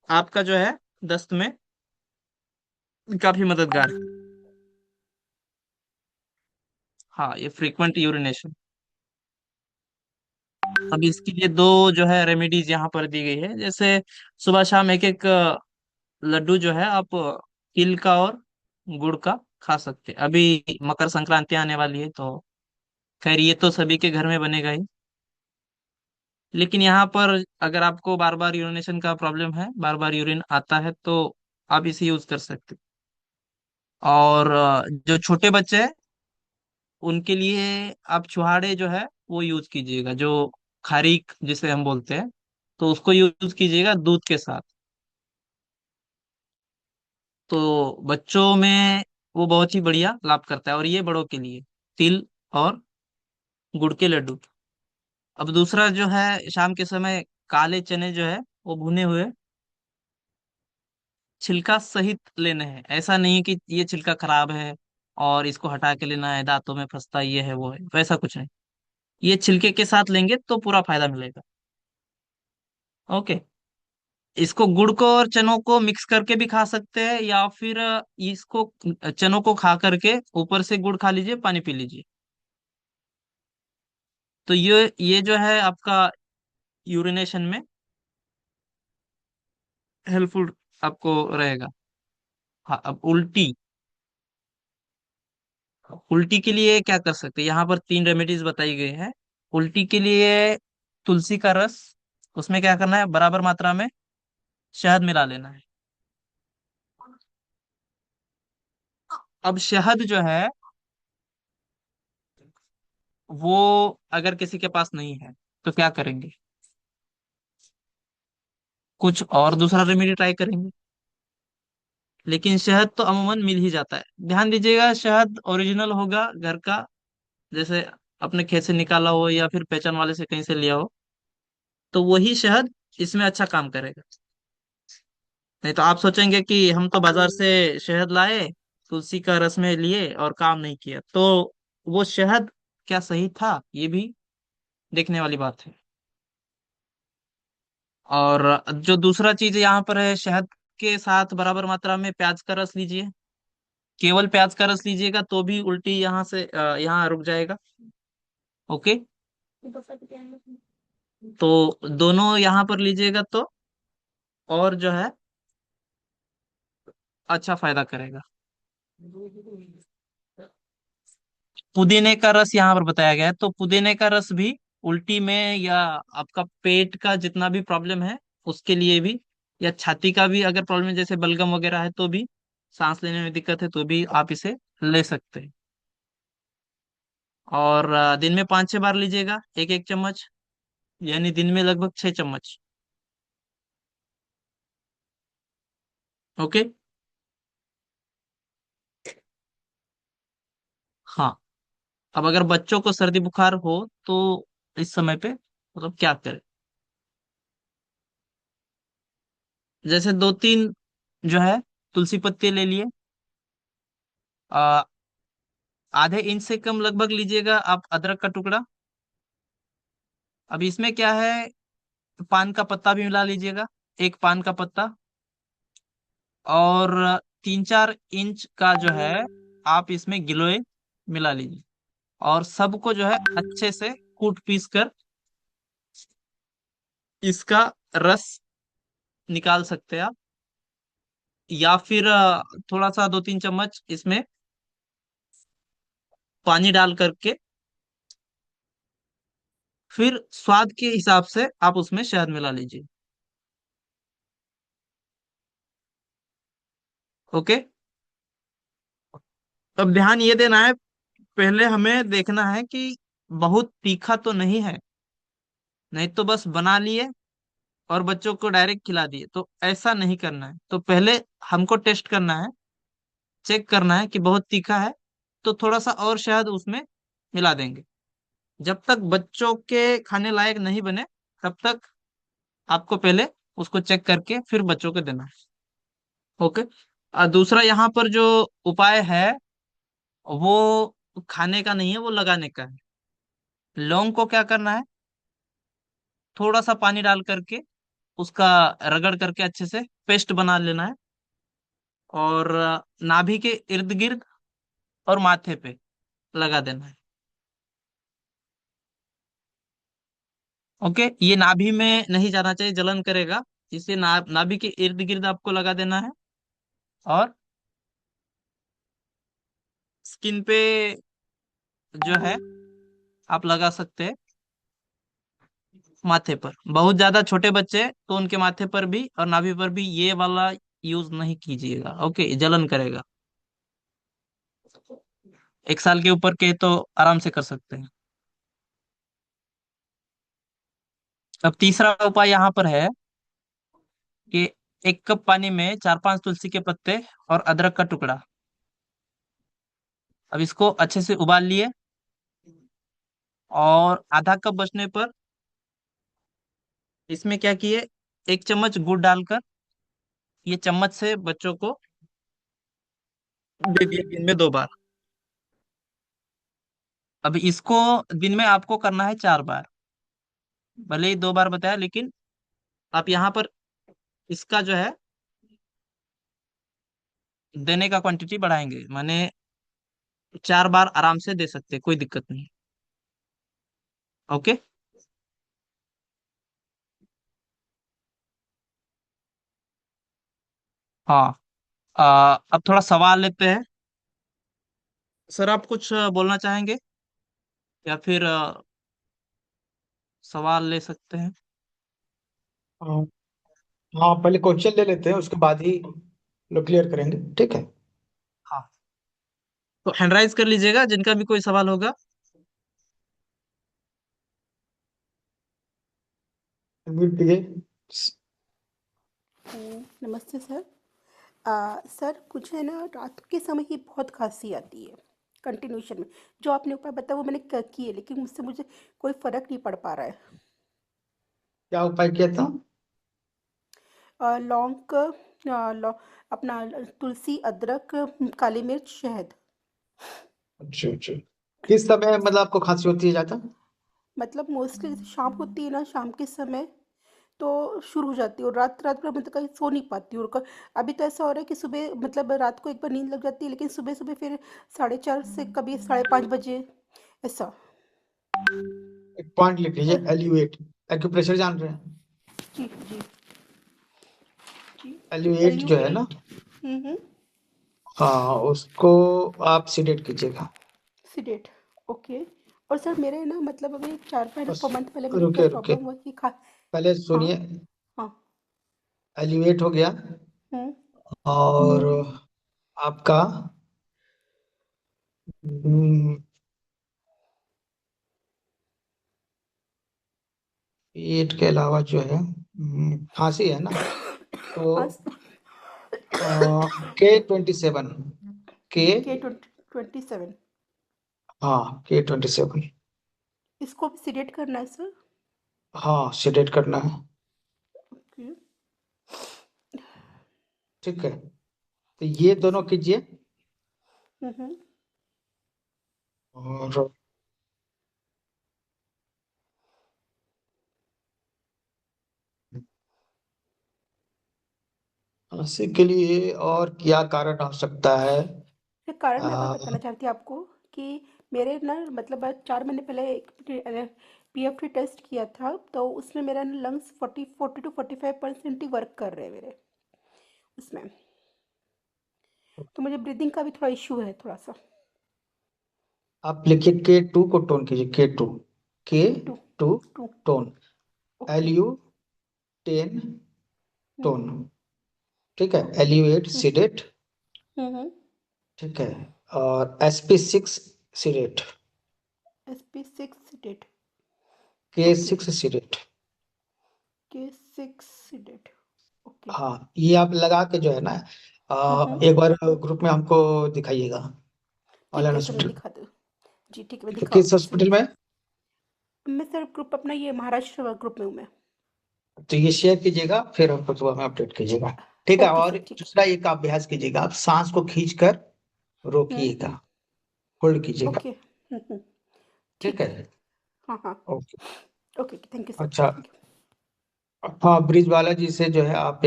आपका जो है दस्त में काफी मददगार है। हाँ, ये फ्रीक्वेंट यूरिनेशन। अब इसके लिए दो जो है रेमेडीज यहाँ पर दी गई है, जैसे सुबह शाम एक एक लड्डू जो है आप तिल का और गुड़ का खा सकते हैं। अभी मकर संक्रांति आने वाली है, तो खैर ये तो सभी के घर में बनेगा ही। लेकिन यहाँ पर अगर आपको बार बार यूरिनेशन का प्रॉब्लम है, बार बार यूरिन आता है, तो आप इसे यूज कर सकते हैं। और जो छोटे बच्चे हैं उनके लिए आप छुहाड़े जो है वो यूज कीजिएगा, जो खारीक जिसे हम बोलते हैं, तो उसको यूज कीजिएगा दूध के साथ। तो बच्चों में वो बहुत ही बढ़िया लाभ करता है, और ये बड़ों के लिए तिल और गुड़ के लड्डू। अब दूसरा जो है, शाम के समय काले चने जो है वो भुने हुए छिलका सहित लेने हैं। ऐसा नहीं है कि ये छिलका खराब है और इसको हटा के लेना है, दांतों में फंसता ये है वो है, वैसा कुछ नहीं। ये छिलके के साथ लेंगे तो पूरा फायदा मिलेगा। ओके। इसको गुड़ को और चनों को मिक्स करके भी खा सकते हैं, या फिर इसको चनों को खा करके ऊपर से गुड़ खा लीजिए, पानी पी लीजिए। तो ये जो है आपका यूरिनेशन में हेल्पफुल आपको रहेगा। हाँ, अब उल्टी। उल्टी के लिए क्या कर सकते हैं, यहाँ पर तीन रेमेडीज बताई गई हैं। उल्टी के लिए तुलसी का रस, उसमें क्या करना है, बराबर मात्रा में शहद मिला लेना है। अब शहद जो है वो अगर किसी के पास नहीं है तो क्या करेंगे, कुछ और दूसरा रेमेडी ट्राई करेंगे। लेकिन शहद तो अमूमन मिल ही जाता है। ध्यान दीजिएगा, शहद ओरिजिनल होगा घर का, जैसे अपने खेत से निकाला हो या फिर पहचान वाले से कहीं से लिया हो, तो वही शहद इसमें अच्छा काम करेगा। नहीं तो आप सोचेंगे कि हम तो बाजार से शहद लाए, तुलसी का रस में लिए और काम नहीं किया, तो वो शहद क्या सही था, ये भी देखने वाली बात है। और जो दूसरा चीज यहाँ पर है, शहद के साथ बराबर मात्रा में प्याज का रस लीजिए। केवल प्याज का रस लीजिएगा तो भी उल्टी यहाँ से यहाँ रुक जाएगा। ओके। तो दोनों यहाँ पर लीजिएगा तो और जो है अच्छा फायदा करेगा। पुदीने का रस यहाँ पर बताया गया है, तो पुदीने का रस भी उल्टी में, या आपका पेट का जितना भी प्रॉब्लम है उसके लिए भी, या छाती का भी अगर प्रॉब्लम है जैसे बलगम वगैरह है तो भी, सांस लेने में दिक्कत है तो भी आप इसे ले सकते हैं। और दिन में 5-6 बार लीजिएगा, एक एक चम्मच, यानी दिन में लगभग 6 चम्मच। ओके। हाँ। अब अगर बच्चों को सर्दी बुखार हो तो इस समय पे मतलब क्या करें, जैसे 2-3 जो है तुलसी पत्ते ले लिए, आ, आधे इंच से कम लगभग लीजिएगा आप अदरक का टुकड़ा। अब इसमें क्या है, पान का पत्ता भी मिला लीजिएगा, एक पान का पत्ता। और 3-4 इंच का जो है आप इसमें गिलोय मिला लीजिए, और सबको जो है अच्छे से कूट पीस कर इसका रस निकाल सकते हैं आप, या फिर थोड़ा सा 2-3 चम्मच इसमें पानी डाल करके, फिर स्वाद के हिसाब से आप उसमें शहद मिला लीजिए। ओके। अब ध्यान ये देना है, पहले हमें देखना है कि बहुत तीखा तो नहीं है, नहीं तो बस बना लिए और बच्चों को डायरेक्ट खिला दिए, तो ऐसा नहीं करना है। तो पहले हमको टेस्ट करना है, चेक करना है कि बहुत तीखा है, तो थोड़ा सा और शहद उसमें मिला देंगे। जब तक बच्चों के खाने लायक नहीं बने, तब तक आपको पहले उसको चेक करके फिर बच्चों को देना है। ओके। और दूसरा यहाँ पर जो उपाय है, वो खाने का नहीं है, वो लगाने का है। लौंग को क्या करना है, थोड़ा सा पानी डाल करके उसका रगड़ करके अच्छे से पेस्ट बना लेना है, और नाभि के इर्द गिर्द और माथे पे लगा देना है। ओके, ये नाभि में नहीं जाना चाहिए, जलन करेगा। इसे नाभि के इर्द गिर्द आपको लगा देना है, और स्किन पे जो है आप लगा सकते हैं, माथे पर। बहुत ज्यादा छोटे बच्चे तो उनके माथे पर भी और नाभि पर भी ये वाला यूज नहीं कीजिएगा, ओके, जलन करेगा। 1 साल के ऊपर के तो आराम से कर सकते हैं। अब तीसरा उपाय यहाँ पर है कि 1 कप पानी में 4-5 तुलसी के पत्ते और अदरक का टुकड़ा। अब इसको अच्छे से उबाल लिए, और आधा कप बचने पर इसमें क्या किए, 1 चम्मच गुड़ डालकर ये चम्मच से बच्चों को दे दिए दिन में 2 बार। अब इसको दिन में आपको करना है 4 बार। भले ही 2 बार बताया, लेकिन आप यहाँ पर इसका जो है देने का क्वांटिटी बढ़ाएंगे, माने 4 बार आराम से दे सकते हैं, कोई दिक्कत नहीं। ओके। हाँ। अब थोड़ा सवाल लेते हैं। सर, आप कुछ बोलना चाहेंगे, या फिर सवाल ले सकते हैं? हाँ हाँ, पहले क्वेश्चन ले लेते हैं, उसके बाद ही लोग क्लियर करेंगे, ठीक है। हाँ, तो हैंडराइज कर लीजिएगा जिनका भी कोई सवाल होगा। अनम्यूट कीजिए। नमस्ते सर। सर मुझे ना रात के समय ही बहुत खांसी आती है कंटिन्यूशन में। जो आपने उपाय बताया वो मैंने की है, लेकिन मुझसे मुझे कोई फर्क नहीं पड़ पा रहा है। क्या उपाय किया था? लौंग अपना तुलसी, अदरक, काली मिर्च, शहद। अच्छा अच्छा। किस समय मतलब आपको खांसी होती है ज्यादा? मतलब मोस्टली जैसे शाम होती है ना, शाम के समय तो शुरू हो जाती है, और रात रात भर मतलब कहीं सो नहीं पाती हूँ। और अभी तो ऐसा हो रहा है कि सुबह मतलब रात को एक बार नींद लग जाती है, लेकिन सुबह सुबह फिर 4:30 से कभी 5:30 बजे ऐसा। एक पॉइंट लिख लीजिए, और एल्यूएट। एक्यूप्रेशर जान रहे हैं? जी जी जी। एल्यूएट जो है ना, LU8। हाँ, उसको आप सीडेट कीजिएगा। सीडेट। ओके। और सर मेरे ना मतलब अभी 4 5 मंथ पहले मुझे क्या रुके रुके, प्रॉब्लम हुआ कि खा। पहले हाँ सुनिए। हाँ। एल्यूएट हो गया, हम्म। और आपका पेट के अलावा जो है खांसी है ना, तो हाँ। K27। के, K27। हाँ, K27। इसको भी सीडेट करना है सर? हाँ, सीडेट करना है। ओके। ठीक है, तो ये दोनों कीजिए। हम्म। और खांसी के लिए और क्या कारण हो सकता है? एक कारण मैं और आ, बताना चाहती हूँ आपको कि मेरे ना मतलब 4 महीने पहले एक पीएफटी टेस्ट किया था तो उसमें मेरा लंग्स 40 टू 45% ही वर्क कर रहे हैं मेरे उसमें। तो मुझे ब्रीदिंग का भी थोड़ा इशू है थोड़ा सा। आप लिखिए K2 को टोन कीजिए, K2, के K2 two 2। Tone, okay. LU10 हम्म। टोन। ठीक है, ओके। LU8 seeded. हम्म। ठीक है, और SP6 sedate, SP6 date. Okay. K6 sedate. K6 date. Okay. हाँ, ये आप लगा के जो है ना, हम्म। एक बार ग्रुप में हमको दिखाइएगा, ऑनलाइन ठीक है सर, मैं हॉस्पिटल। दिखा दूँ। जी ठीक है, मैं ठीक है, किस दिखाती हूँ सर। हॉस्पिटल में? मैं सर ग्रुप अपना ये महाराष्ट्र ग्रुप में हूँ मैं। तो ये शेयर कीजिएगा, फिर हमको सुबह में अपडेट कीजिएगा। ठीक है, ओके और सर, ठीक है। दूसरा एक अभ्यास कीजिएगा, आप सांस को खींचकर हम्म। रोकिएगा, होल्ड कीजिएगा। ओके। ठीक ठीक है। है। हाँ हाँ। Okay. Okay, thank you sir, अच्छा। Thank you. हाँ, ब्रिज वाला जी से जो है आप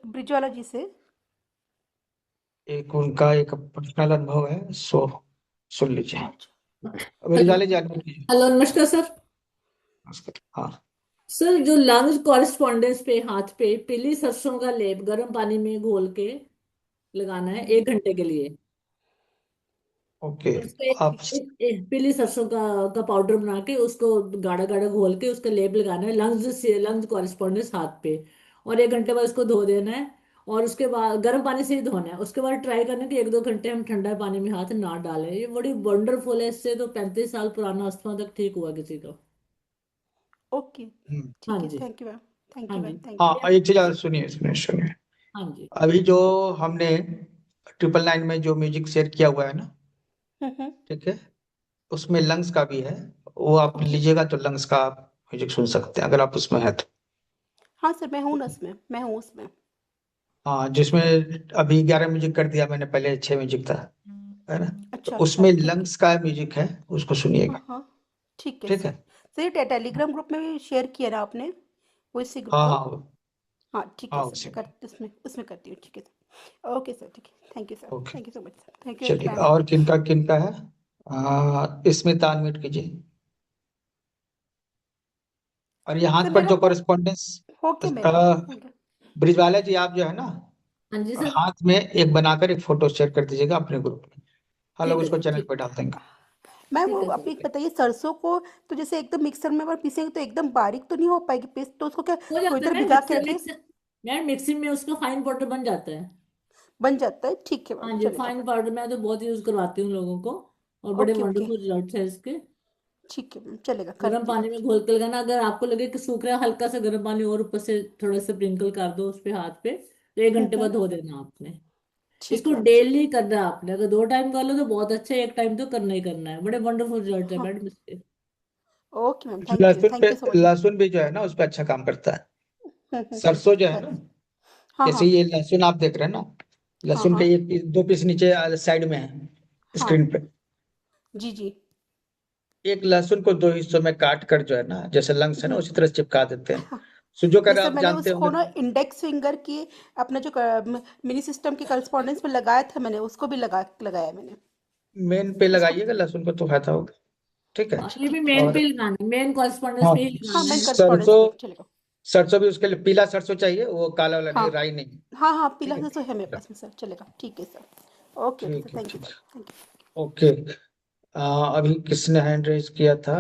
ब्रिजवाला जी से। एक उनका एक पर्सनल अनुभव है, सो सुन लीजिए। अच्छा। Bridge hello. वाले जी, अनम्यूट कीजिए। हेलो, नमस्कार सर। नमस्कार। हाँ। सर, जो लंग्स कॉरेस्पॉन्डेंस पे हाथ पे पीली सरसों का लेप गर्म पानी में घोल के लगाना है 1 घंटे के लिए। ओके। और उसको एक, आप एक, एक पीली सरसों का पाउडर बना के उसको गाढ़ा गाढ़ा घोल के उसका लेप लगाना है लंग्स कॉरेस्पॉन्डेंस हाथ पे। और 1 घंटे बाद उसको धो देना है। और उसके बाद गर्म पानी से ही धोना है। उसके बाद ट्राई करना कि 1-2 घंटे हम ठंडा पानी में हाथ ना डालें। ये बड़ी वंडरफुल है। इससे तो 35 साल पुराना अस्थमा तक ठीक हुआ किसी का। ओके। हाँ ठीक है, जी। Thank you ma'am. थैंक हाँ यू जी। Ma'am, thank you. हाँ, एक चीज और सुनिए, सुनिए, सुनिए। हाँ जी। अभी जो हमने 999 में जो म्यूजिक शेयर किया हुआ है ना, हम्म। ठीक है, उसमें लंग्स का भी है। वो आप ओके। लीजिएगा तो लंग्स का आप म्यूजिक सुन सकते हैं, अगर आप उसमें है तो। हाँ सर, मैं हूँ ना उसमें, मैं हूँ उसमें। हाँ, जिसमें अभी 11 म्यूजिक कर दिया मैंने, पहले 6 म्यूजिक था, है ना? तो अच्छा अच्छा, उसमें ठीक है। लंग्स का म्यूजिक है, उसको हाँ सुनिएगा। हाँ। ठीक है ठीक सर। है। सर ये टेलीग्राम ग्रुप में भी शेयर किया ना आपने, वो इसी ग्रुप हाँ को? हाँ हाँ ठीक है हाँ, सर, उसी मैं में। कर उसमें उसमें करती हूँ। ठीक है सर, ओके सर, ठीक है, thank you sir, okay. Thank you so much sir, thank you चलिए, मैम। और किनका किनका है? स्मिता अनम्यूट कीजिए। और ये सर हाथ पर मेरा जो कॉरेस्पॉन्डेंस, हो गया मेरा, हो गया। ब्रिजवाला जी, आप जो है ना, हाँ जी सर। हाथ में एक बनाकर एक फोटो शेयर कर दीजिएगा अपने ग्रुप में। हम लोग ठीक है उसको सर। चैनल ठीक। पे डाल देंगे। मैम वो ठीक है आप सर। एक बताइए, सरसों को तो जैसे एकदम मिक्सर में अगर पीसेंगे तो एकदम बारीक तो नहीं हो पाएगी पेस्ट, तो उसको क्या हो थोड़ी जाता है देर मैम। भिगा के मिक्सर रखे? मिक्सर मैम, मिक्सी में उसका फाइन पाउडर बन जाता है। बन जाता है, ठीक है मैम, हाँ जी, चलेगा। फाइन पाउडर मैं तो बहुत यूज करवाती हूँ लोगों को। और बड़े ओके ओके, वंडरफुल रिजल्ट है इसके। ठीक है मैम, चलेगा, गर्म करती हूँ। पानी में घोल के लगाना। अगर आपको लगे कि सूख रहा है, हल्का सा गर्म पानी और ऊपर से थोड़ा सा स्प्रिंकल कर दो उस पे हाथ पे, तो 1 घंटे बाद धो देना आपने। ठीक इसको है मैम, ठीक डेली है। करना है आपने। अगर 2 टाइम कर लो तो बहुत अच्छा है, 1 टाइम तो करना ही करना है। बड़े वंडरफुल रिजल्ट है हाँ। मैडम इसके। ओके मैम, लहसुन पे, थैंक यू सो मच। लहसुन भी जो है ना उस पे अच्छा काम करता है। सरसों जो है कर ना, हाँ जैसे हाँ। ये लहसुन आप देख रहे हैं ना, हाँ लहसुन हाँ। के एक पीस, 2 पीस नीचे साइड में है हाँ। स्क्रीन पे। जी जी। एक लहसुन को 2 हिस्सों में काट कर जो है ना, जैसे लंग्स है ना, उसी तरह से चिपका देते हैं। हाँ। सो जो कर नहीं सर, आप मैंने जानते उसको होंगे। ना इंडेक्स फिंगर की अपने जो मिनी सिस्टम के करस्पॉन्डेंस में लगाया था मैंने, उसको भी लगाया मैंने। मेन पे उसको लगाइएगा लहसुन को, तो फायदा होगा। ठीक है। अच्छा ये भी ठीक है। मेन और पे लगाना है, मेन कॉरेस्पॉन्डेंस हाँ, पे ही हाँ, लगाना मेन है। करस्पॉन्डेंस सरसों, पे चलेगा। सरसों भी उसके लिए पीला सरसों चाहिए, वो काला वाला हाँ नहीं, राई नहीं। हाँ हाँ, ठीक पीला है। से तो है मेरे पास में सर, चलेगा, ठीक है सर। ओके ओके ठीक सर, है, थैंक यू ठीक सर, है। Thank you. ओके। अभी किसने हैंड रेज किया था?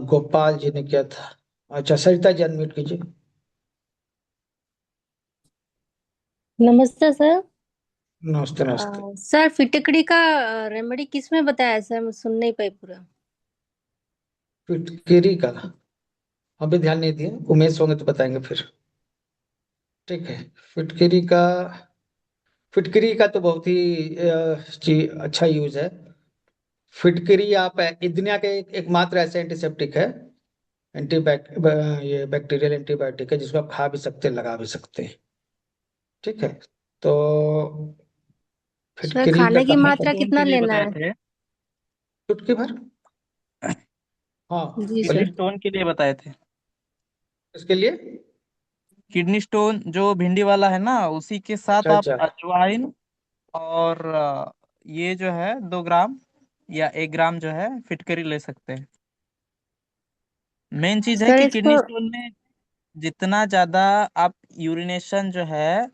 गोपाल जी ने किया था। अच्छा, सरिता जी अनम्यूट कीजिए। नमस्ते सर। नमस्ते, नमस्ते। सर फिटकड़ी का रेमेडी किस में बताया सर, मैं सुन नहीं पाई पूरा। फिटकेरी का हम भी ध्यान नहीं दिए, उमेश होंगे तो बताएंगे फिर। ठीक है। फिटकेरी का, फिटकरी का तो बहुत ही अच्छा यूज है। फिटकरी आप इस दुनिया के एकमात्र ऐसे एंटीसेप्टिक है, ये बैक्टीरियल एंटीबायोटिक है, जिसको आप खा भी सकते हैं, लगा भी सकते हैं। ठीक है। तो सर फिटकरी का खाने की करने का मात्रा स्टोन कितना के लिए लेना बताए है? थे। चुटकी भर। हाँ, जी किडनी सर। बोलिए। स्टोन के लिए बताए थे। इसके लिए? किडनी स्टोन जो भिंडी वाला है ना, उसी के साथ अच्छा आप अच्छा। अजवाइन और ये जो है 2 ग्राम, या 1 ग्राम जो है फिटकरी ले सकते हैं। मेन चीज है सर कि इसको किडनी स्टोन में जितना ज्यादा आप यूरिनेशन जो है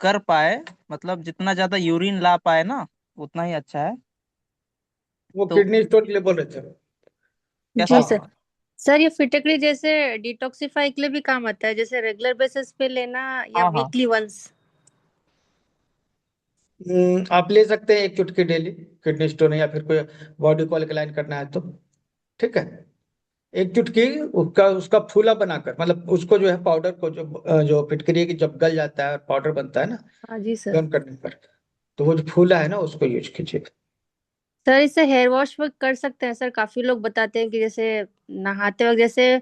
कर पाए, मतलब जितना ज्यादा यूरिन ला पाए ना, उतना ही अच्छा है। वो तो किडनी स्टोन के लिए बोल रहे थे। जी कैसा? सर। हाँ। सर ये फिटकरी जैसे डिटॉक्सिफाई के लिए भी काम आता है, जैसे रेगुलर बेसिस पे लेना या हाँ हाँ। Weekly once? आप ले सकते हैं 1 चुटकी डेली, किडनी स्टोन है या फिर कोई बॉडी को अल्कलाइन करना है तो। ठीक है। 1 चुटकी उसका उसका फूला बनाकर, मतलब उसको जो है पाउडर को, जो फिटकरी की जब गल जाता है और पाउडर बनता है ना, हाँ जी सर। गर्म करने पर, तो वो जो फूला है ना उसको यूज कीजिए। सर इससे हेयर वॉश वक्त कर सकते हैं सर? काफी लोग बताते हैं कि जैसे नहाते वक्त जैसे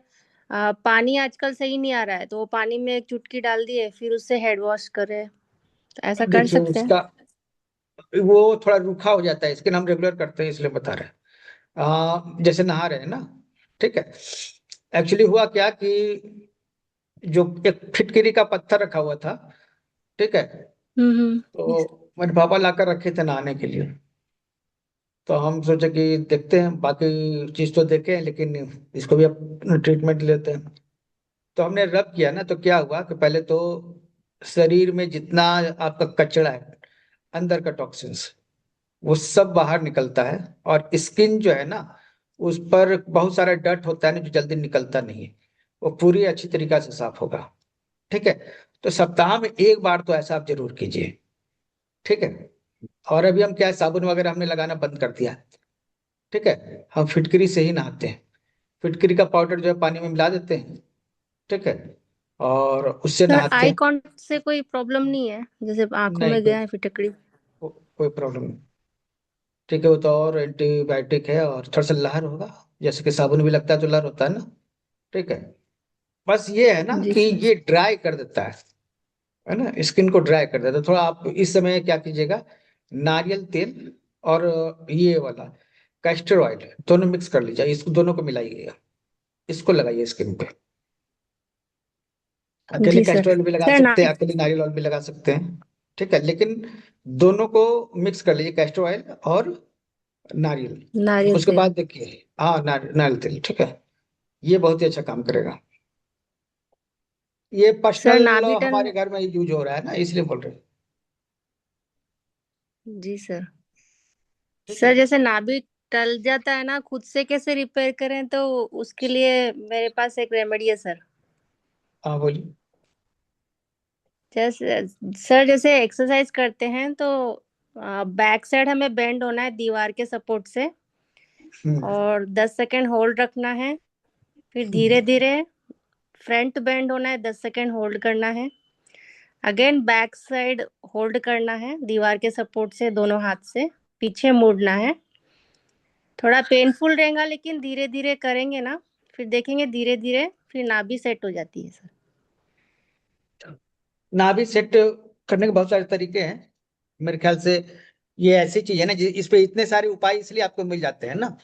पानी आजकल सही नहीं आ रहा है, तो वो पानी में एक चुटकी डाल दिए फिर उससे हेड वॉश करे, तो ऐसा कर देखिए सकते हैं? उसका वो थोड़ा रूखा हो जाता है, स्किन हम रेगुलर करते हैं इसलिए बता रहे हैं। जैसे नहा रहे हैं ना, ठीक है। एक्चुअली हुआ क्या कि जो एक फिटकरी का पत्थर रखा हुआ था, ठीक है, Yes। तो मेरे पापा लाकर रखे थे नहाने के लिए। तो हम सोचे कि देखते हैं, बाकी चीज तो देखे हैं लेकिन इसको भी अब ट्रीटमेंट लेते हैं। तो हमने रब किया ना, तो क्या हुआ कि पहले तो शरीर में जितना आपका कचरा है, अंदर का टॉक्सिन्स, वो सब बाहर निकलता है। और स्किन जो है ना, उस पर बहुत सारा डर्ट होता है ना, जो जल्दी निकलता नहीं है, वो पूरी अच्छी तरीका से साफ होगा। ठीक है। तो सप्ताह में 1 बार तो ऐसा आप जरूर कीजिए। ठीक है। और अभी हम क्या है, साबुन वगैरह हमने लगाना बंद कर दिया है। ठीक है। हम फिटकरी से ही नहाते हैं। फिटकरी का पाउडर जो है पानी में मिला देते हैं। ठीक है। और उससे सर नहाते आई हैं। कांटेक्ट से कोई प्रॉब्लम नहीं है, जैसे आंखों नहीं, में गया है फिटकड़ी? कोई प्रॉब्लम नहीं। ठीक है। वो तो और एंटीबायोटिक है, और थोड़ा सा लहर होगा, जैसे कि साबुन भी लगता है तो लहर होता है ना। ठीक है। बस ये है ना जी कि सर। ये ड्राई कर देता है ना, स्किन को ड्राई कर देता है। तो थोड़ा आप इस समय क्या कीजिएगा, नारियल तेल और ये वाला कैस्टर ऑयल दोनों मिक्स कर लीजिए, इसको दोनों को मिलाइएगा, इसको लगाइए स्किन पे। अकेले जी सर। कैस्टर ऑयल भी लगा सर सकते हैं, नाइट। अकेले नारियल ऑयल भी लगा सकते हैं। ठीक है। लेकिन दोनों को मिक्स कर लीजिए, कैस्टर ऑयल और नारियल। नारियल उसके तेल। बाद देखिए, हाँ, नारियल तेल, ठीक है, ये बहुत ही अच्छा काम करेगा। ये सर पर्सनल नाभि टन। हमारे घर में यूज हो रहा है ना, इसलिए बोल रहे हैं। जी सर। ठीक सर है। जैसे नाभि टल जाता है ना, खुद से कैसे रिपेयर करें, तो उसके लिए मेरे पास एक रेमेडी है सर। हाँ, बोलिए। जैसे सर जैसे एक्सरसाइज करते हैं तो बैक साइड हमें बेंड होना है दीवार के सपोर्ट से, हम्म। और 10 सेकेंड होल्ड रखना है। फिर धीरे धीरे फ्रंट बेंड होना है, 10 सेकेंड होल्ड करना है। अगेन बैक साइड होल्ड करना है दीवार के सपोर्ट से दोनों हाथ से, पीछे मुड़ना है। थोड़ा पेनफुल रहेगा लेकिन धीरे धीरे करेंगे ना, फिर देखेंगे धीरे धीरे फिर नाभि सेट हो जाती है सर। नाभि सेट करने के बहुत सारे तरीके हैं मेरे ख्याल से। ये ऐसी चीज है ना, इस पे इतने सारे उपाय इसलिए आपको मिल जाते हैं ना,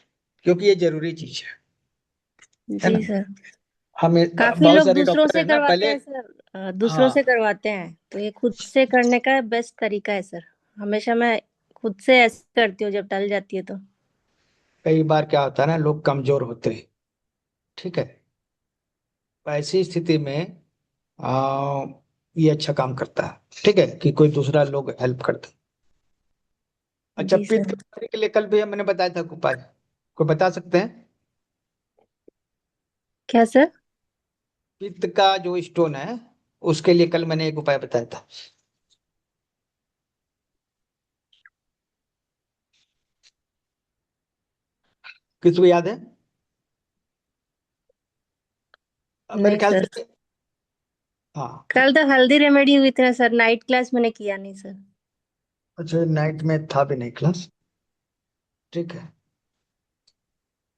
क्योंकि ये जरूरी चीज है जी ना। सर। हमें काफी बहुत लोग सारे दूसरों डॉक्टर से है ना करवाते पहले। हैं सर, दूसरों से हाँ। करवाते हैं, तो ये खुद से करने का बेस्ट तरीका है सर। हमेशा मैं खुद से ऐसे करती हूँ जब टल जाती है तो। कई बार क्या होता है ना, लोग कमजोर होते हैं। ठीक है। ऐसी स्थिति में आ, ये अच्छा काम करता है। ठीक है, कि कोई दूसरा लोग हेल्प करते हैं। अच्छा, जी पित्त सर। करने के लिए कल भी मैंने बताया था उपाय, कोई बता सकते हैं? क्या सर? पित्त का जो स्टोन है, उसके लिए कल मैंने एक उपाय बताया था। किसको याद है? मेरे नहीं ख्याल सर, से। हाँ। कल तो हल्दी रेमेडी हुई थी ना सर, नाइट क्लास मैंने किया नहीं सर। अच्छा, नाइट में था भी नहीं क्लास। ठीक है।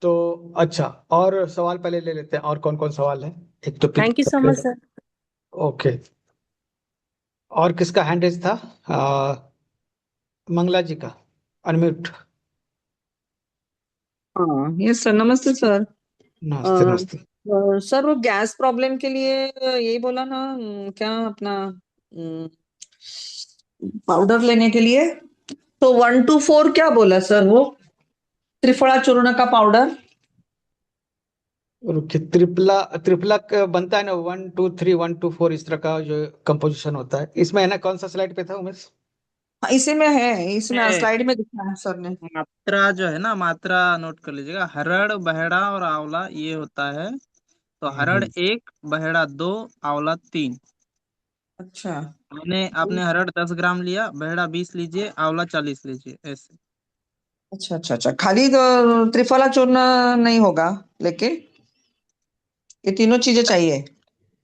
तो अच्छा, और सवाल पहले ले लेते हैं, और कौन कौन सवाल है? एक तो थैंक यू पित्त सो मच का। सर। ओके। और किसका हैंड रेज था? मंगला जी का। अनम्यूट। हाँ, यस सर, नमस्ते सर। नमस्ते नमस्ते। सर वो गैस प्रॉब्लम के लिए यही बोला ना, क्या अपना पाउडर लेने के लिए, तो 1 to 4 क्या बोला सर वो? त्रिफला चूर्ण का पाउडर। रुकिए, त्रिफला त्रिफला बनता है ना, 1 2 3 1 2 4, इस तरह का जो कंपोजिशन होता है इसमें, है ना? कौन सा स्लाइड पे था उमेश? हाँ, इसी में है, इसमें ए, स्लाइड में दिखा है सर ने। मात्रा जो है ना, मात्रा नोट कर लीजिएगा। हरड़, बहेड़ा और आंवला ये होता है। तो हरड़ हम्म। 1, बहेड़ा 2, आंवला 3। अच्छा मैंने आपने हरड़ 10 ग्राम लिया, बहेड़ा 20 लीजिए, आंवला 40 लीजिए, ऐसे। अच्छा अच्छा अच्छा, खाली तो त्रिफला चूर्ण नहीं होगा, लेकिन ये तीनों चीजें चाहिए।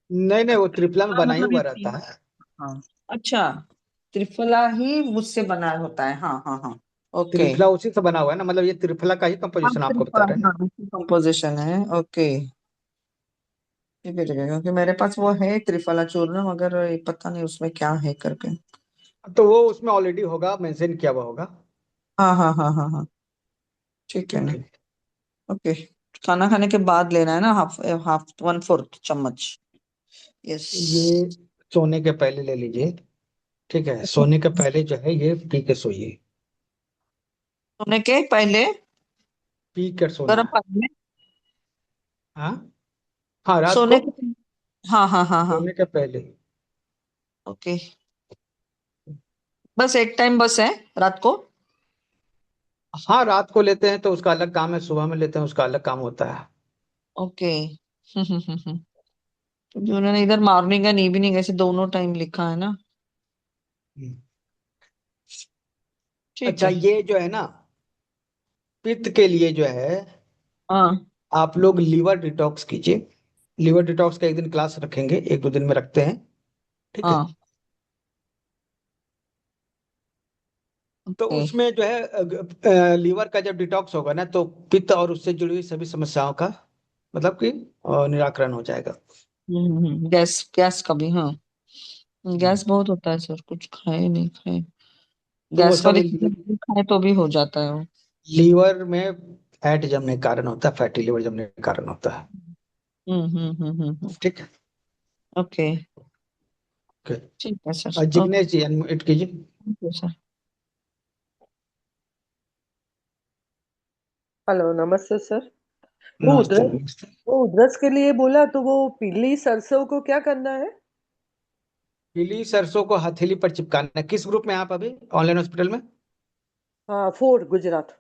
नहीं नहीं, वो त्रिफला में हाँ, बना ही मतलब ये हुआ रहता तीन। है। हाँ। अच्छा, त्रिफला ही मुझसे बना होता है, हाँ हाँ हाँ। ओके। त्रिफला उसी से बना हुआ है ना, मतलब ये त्रिफला का ही हाँ कंपोजिशन आपको बता त्रिफला, रहे हैं हाँ ना। कंपोजिशन है, ओके। ठीक है क्योंकि मेरे पास वो है त्रिफला चूर्ण, मगर ये पता नहीं उसमें क्या है करके। तो वो उसमें ऑलरेडी होगा, मेंशन किया हुआ होगा। हाँ हाँ हाँ हाँ हाँ, ठीक है ठीक ना। है। ओके। खाना खाने के बाद लेना है ना, हाफ हाफ 1/4 चम्मच। यस। ये सोने के पहले ले लीजिए। ठीक है, सोने के पहले जो है ये पी के सोइए। सोने के पहले पी कर सोना गर्म है। पानी में। हाँ। हाँ, रात को सोने के, हाँ हाँ हाँ हाँ। सोने के पहले। ओके, बस एक टाइम बस है रात को। हाँ, रात को लेते हैं तो उसका अलग काम है, सुबह में लेते हैं उसका अलग काम होता है। ओके। क्योंकि उन्होंने इधर मॉर्निंग एंड इवनिंग ऐसे दोनों टाइम लिखा है ना। हम्म। ठीक अच्छा, है। ये जो है ना, पित्त के लिए जो है, हाँ आप लोग लीवर डिटॉक्स कीजिए। लीवर डिटॉक्स का एक दिन क्लास रखेंगे, 1 2 दिन में रखते हैं। ठीक है। हाँ। तो ओके। उसमें जो है लीवर का जब डिटॉक्स होगा ना, तो पित्त और उससे जुड़ी हुई सभी समस्याओं का मतलब कि निराकरण हो जाएगा। गैस, गैस का भी, हाँ। हम्म। गैस बहुत होता है सर, कुछ खाए नहीं खाए। तो वो गैस सब वाली चीजें खाए तो भी हो जाता है वो। लीवर में फैट जमने के कारण होता है, फैटी लीवर जमने के कारण होता है। ठीक है। ओके। ओके। ठीक है सर, और ओके। जिग्नेश जी अनम्यूट कीजिए। Thank you sir. हेलो, नमस्ते सर। वो नमस्ते उधरस नमस्ते। वो उधरस के लिए बोला तो वो पीली सरसों को क्या करना है? पीली सरसों को हथेली पर चिपकाना है। किस ग्रुप में हैं आप अभी ऑनलाइन हॉस्पिटल में? हाँ, 4 गुजरात।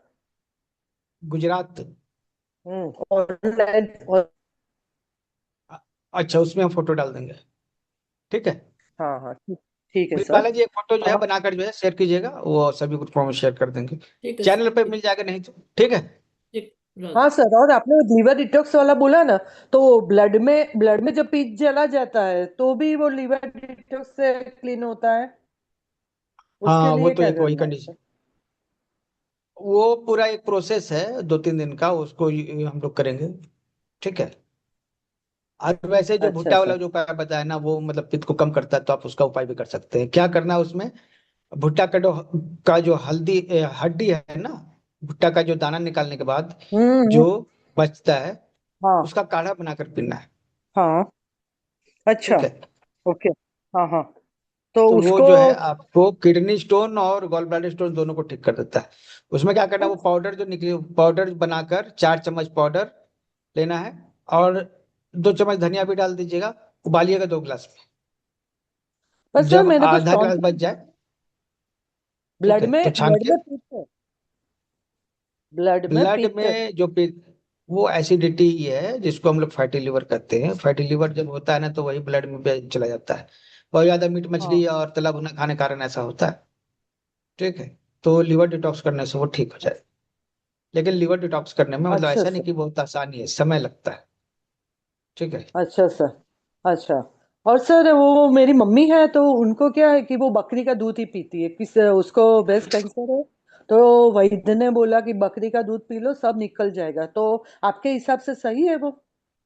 गुजरात। ऑनलाइन और। अ- अच्छा, उसमें हम फोटो डाल देंगे। ठीक है। हाँ हाँ, ठीक। ठीक है प्रीत सर। बालाजी, एक फोटो जो है और बनाकर जो है शेयर कीजिएगा, वो सभी ग्रुपों में शेयर कर देंगे। ठीक है चैनल पे ठीक। मिल जाएगा नहीं तो। ठीक है। ठीक हाँ सर, और आपने लीवर डिटॉक्स वाला बोला ना, तो ब्लड में जब पीत चला जाता है तो भी वो लीवर डिटॉक्स से क्लीन होता है। उसके हाँ, वो लिए तो क्या एक वही करना है कंडीशन। सर? वो पूरा एक प्रोसेस है 2 3 दिन का, उसको हम लोग करेंगे। ठीक है। और वैसे जो अच्छा भुट्टा वाला सर। जो उपाय बताया ना, वो मतलब पित्त को कम करता है, तो आप उसका उपाय भी कर सकते हैं। क्या करना है उसमें? भुट्टा का जो हल्दी हड्डी है ना, भुट्टा का जो दाना निकालने के बाद हम्म। जो बचता है, हाँ उसका काढ़ा बनाकर पीना है। हाँ। अच्छा। ठीक है। ओके। हाँ हाँ। तो तो वो उसको। जो है आपको किडनी स्टोन और गॉल ब्लैडर स्टोन दोनों को ठीक कर देता है। उसमें क्या करना है, वो पाउडर जो निकले, पाउडर बनाकर 4 चम्मच पाउडर लेना है। और 2 चम्मच धनिया भी डाल दीजिएगा। उबालिएगा 2 गिलास में। बस सर, जब मेरे को आधा स्टोन गिलास बच जाए, ठीक ब्लड है, में तो छान ब्लड के। में पीते हैं। ब्लड में ब्लड पीते हैं। में वो एसिडिटी ही है जिसको हम लोग फैटी लिवर कहते हैं। फैटी लिवर जब होता है ना, तो वही ब्लड में भी चला जाता है। बहुत ज्यादा मीट हाँ। मछली और तला भुना खाने के कारण ऐसा होता है। ठीक है। तो लिवर डिटॉक्स करने से वो ठीक हो जाए। लेकिन लिवर डिटॉक्स करने में मतलब अच्छा ऐसा नहीं सर। कि बहुत आसानी है, समय लगता है। ठीक है। अच्छा सर। अच्छा। और सर, वो मेरी मम्मी है तो उनको क्या है कि वो बकरी का दूध ही पीती है, उसको ब्रेस्ट कैंसर है। तो वैद्य ने बोला कि बकरी का दूध पी लो, सब निकल जाएगा। तो आपके हिसाब से सही है वो?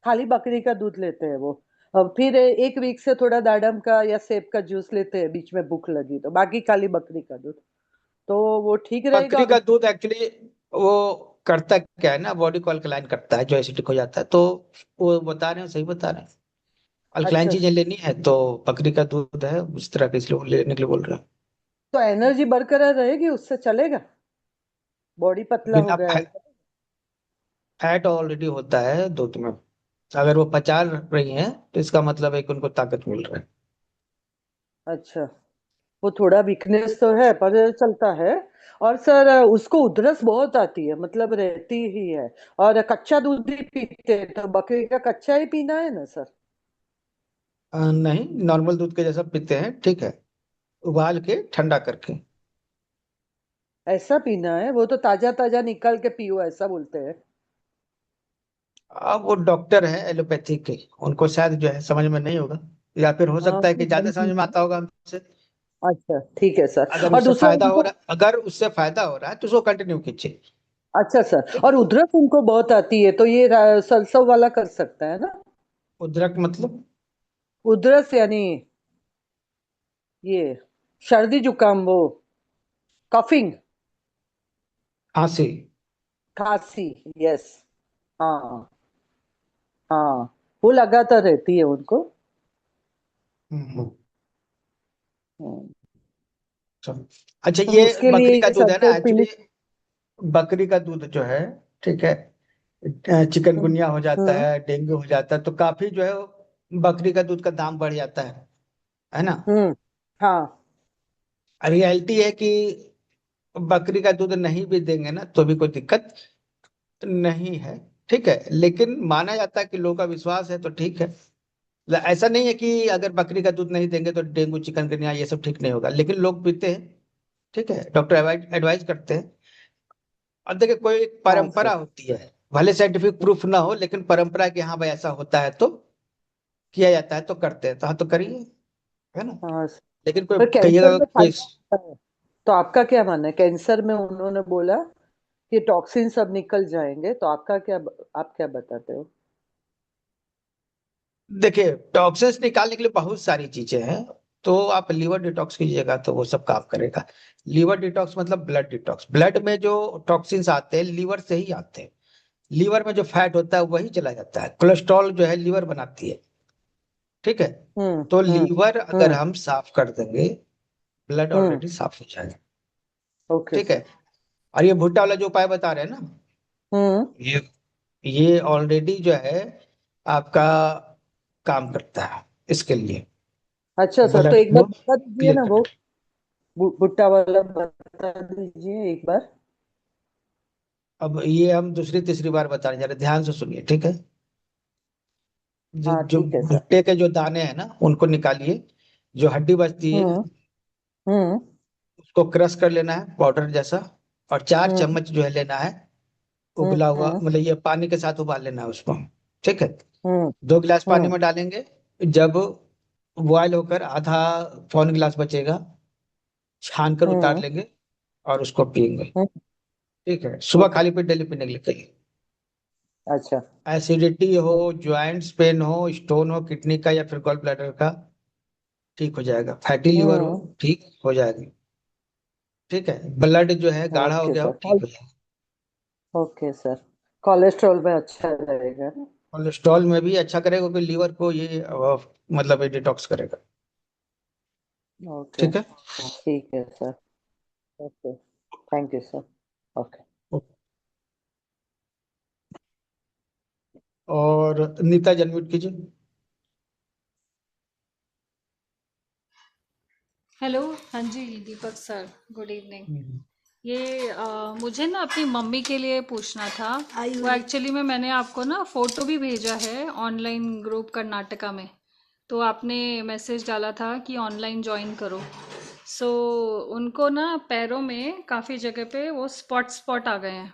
खाली बकरी का दूध लेते हैं वो। और फिर 1 वीक से थोड़ा दाडम का या सेब का जूस लेते हैं बीच में भूख लगी तो, बाकी खाली बकरी का दूध। तो वो ठीक रहेगा बकरी अगर। का दूध एक्चुअली वो करता क्या है ना, बॉडी को अल्कलाइन करता है, जो एसिडिक हो जाता है। तो वो बता रहे हैं, सही बता रहे हैं। अल्कलाइन अच्छा। चीजें लेनी है तो बकरी का दूध है उस तरह के, इसलिए वो लेने के लिए बोल रहे हैं। तो एनर्जी बरकरार रहेगी उससे, चलेगा? बॉडी पतला हो बिना गया फै, है। फैट ऑलरेडी होता है दूध में। अगर वो पचा रही हैं तो इसका मतलब है कि उनको ताकत मिल रहा है। अच्छा, वो थोड़ा वीकनेस तो है पर चलता है। और सर उसको उधरस बहुत आती है, मतलब रहती ही है। और कच्चा दूध ही पीते हैं, तो बकरी का कच्चा ही पीना है ना सर? नहीं, नॉर्मल दूध के जैसा पीते हैं, ठीक है, उबाल के ठंडा करके। ऐसा पीना है? वो तो ताजा ताजा निकाल के पियो ऐसा बोलते हैं। अब वो डॉक्टर है एलोपैथी के, उनको शायद जो है समझ में नहीं होगा, या फिर हो हाँ सकता है कि फिर ज्यादा वही समझ में ठीक है। आता होगा हमसे। अच्छा ठीक है सर। अगर और उससे दूसरा फायदा हो उनको, रहा अगर उससे फायदा हो रहा है तो उसको कंटिन्यू कीजिए। अच्छा सर, और उधरस उनको बहुत आती है तो ये सरसों वाला कर सकता है ना? उद्रक मतलब? उधरस यानी ये सर्दी जुकाम, वो कफिंग, खांसी। खांसी। यस। हाँ हाँ, वो लगातार रहती है उनको। हम्म। हम्म, अच्छा अच्छा, तो ये उसके लिए बकरी का ये दूध है ना सरसों पीली। एक्चुअली। बकरी का दूध जो है, ठीक है, हम्म चिकनगुनिया हो जाता हम्म है, डेंगू हो जाता है, तो काफी जो है बकरी का दूध का दाम बढ़ जाता है ना। हम्म, हाँ। रियलिटी है कि बकरी का दूध नहीं भी देंगे ना तो भी कोई दिक्कत नहीं है, ठीक है, लेकिन माना जाता है कि लोगों का विश्वास है तो ठीक है। ऐसा नहीं है कि अगर बकरी का दूध नहीं देंगे तो डेंगू चिकनगुनिया ये सब ठीक नहीं होगा, लेकिन लोग पीते हैं, ठीक है, डॉक्टर एडवाइज करते हैं। और देखिए, कोई एक हाँ परंपरा सर। होती है, भले साइंटिफिक प्रूफ ना हो, लेकिन परंपरा कि हाँ भाई ऐसा होता है तो किया जाता है तो करते हैं, तो हाँ तो करिए, है ना। हाँ सर, लेकिन पर कोई कैंसर कहिएगा में कोई। फायदा है। तो आपका क्या मानना है? कैंसर में उन्होंने बोला कि टॉक्सिन सब निकल जाएंगे, तो आपका क्या, आप क्या बताते हो? देखिए, टॉक्सिन्स निकालने के लिए बहुत सारी चीजें हैं। तो आप लीवर डिटॉक्स कीजिएगा तो वो सब काम करेगा। लीवर डिटॉक्स मतलब ब्लड डिटॉक्स, ब्लड में जो टॉक्सिन्स आते हैं लीवर से ही आते हैं। लीवर में जो फैट होता है वही चला जाता है, कोलेस्ट्रॉल जो है लीवर बनाती है, ठीक है। हम्म तो हम्म लीवर अगर हम्म हम साफ कर देंगे, ब्लड हम्म। ऑलरेडी साफ हो जाएगा, ओके ठीक है। सर। और ये भुट्टा वाला जो उपाय बता रहे हैं ना, हम्म। ये ये ऑलरेडी जो है आपका काम करता है इसके लिए, अच्छा सर, तो ब्लड एक बार को बता दीजिए क्लियर ना वो करने। भुट्टा वाला बता दीजिए एक बार। अब ये हम दूसरी तीसरी बार बताने जा रहे हैं, ध्यान से सुनिए, ठीक है। हाँ जो ठीक है सर। भुट्टे के जो दाने हैं ना उनको निकालिए, जो हड्डी बचती है हम्म हम्म उसको क्रश कर लेना है पाउडर जैसा। और 4 चम्मच हम्म जो है लेना है हम्म उबला हुआ, हम्म मतलब ये पानी के साथ उबाल लेना है उसको, ठीक है। हम्म 2 गिलास पानी हम्म में डालेंगे, जब बॉयल होकर आधा पौन गिलास बचेगा, छान कर उतार हम्म लेंगे और उसको पियेंगे, हम्म, ठीक है, सुबह ओके। खाली पेट डेली पीने के लिए कहिए। अच्छा। एसिडिटी हो, ज्वाइंट्स पेन हो, स्टोन हो किडनी का या फिर गॉल ब्लैडर का, ठीक हो जाएगा। फैटी लीवर हो, हम्म। ठीक हो जाएगी, ठीक है। ब्लड जो है गाढ़ा हो ओके गया हो, सर। ठीक हो जाएगा। ओके सर, कोलेस्ट्रॉल में अच्छा रहेगा ना? कोलेस्ट्रॉल में भी अच्छा करेगा क्योंकि लीवर को ये मतलब ये डिटॉक्स करेगा, ओके, ठीक है। ठीक है sir. Okay, thank you sir. Okay. और नीता जी अनम्यूट कीजिए। हेलो। हाँ जी दीपक सर, गुड इवनिंग। हम्म। ये मुझे ना अपनी मम्मी के लिए पूछना था। वो एक्चुअली में मैंने आपको ना फोटो भी भेजा है ऑनलाइन ग्रुप कर्नाटका में। तो आपने मैसेज डाला था कि ऑनलाइन ज्वाइन करो। सो उनको ना पैरों में काफ़ी जगह पे वो स्पॉट स्पॉट आ गए हैं।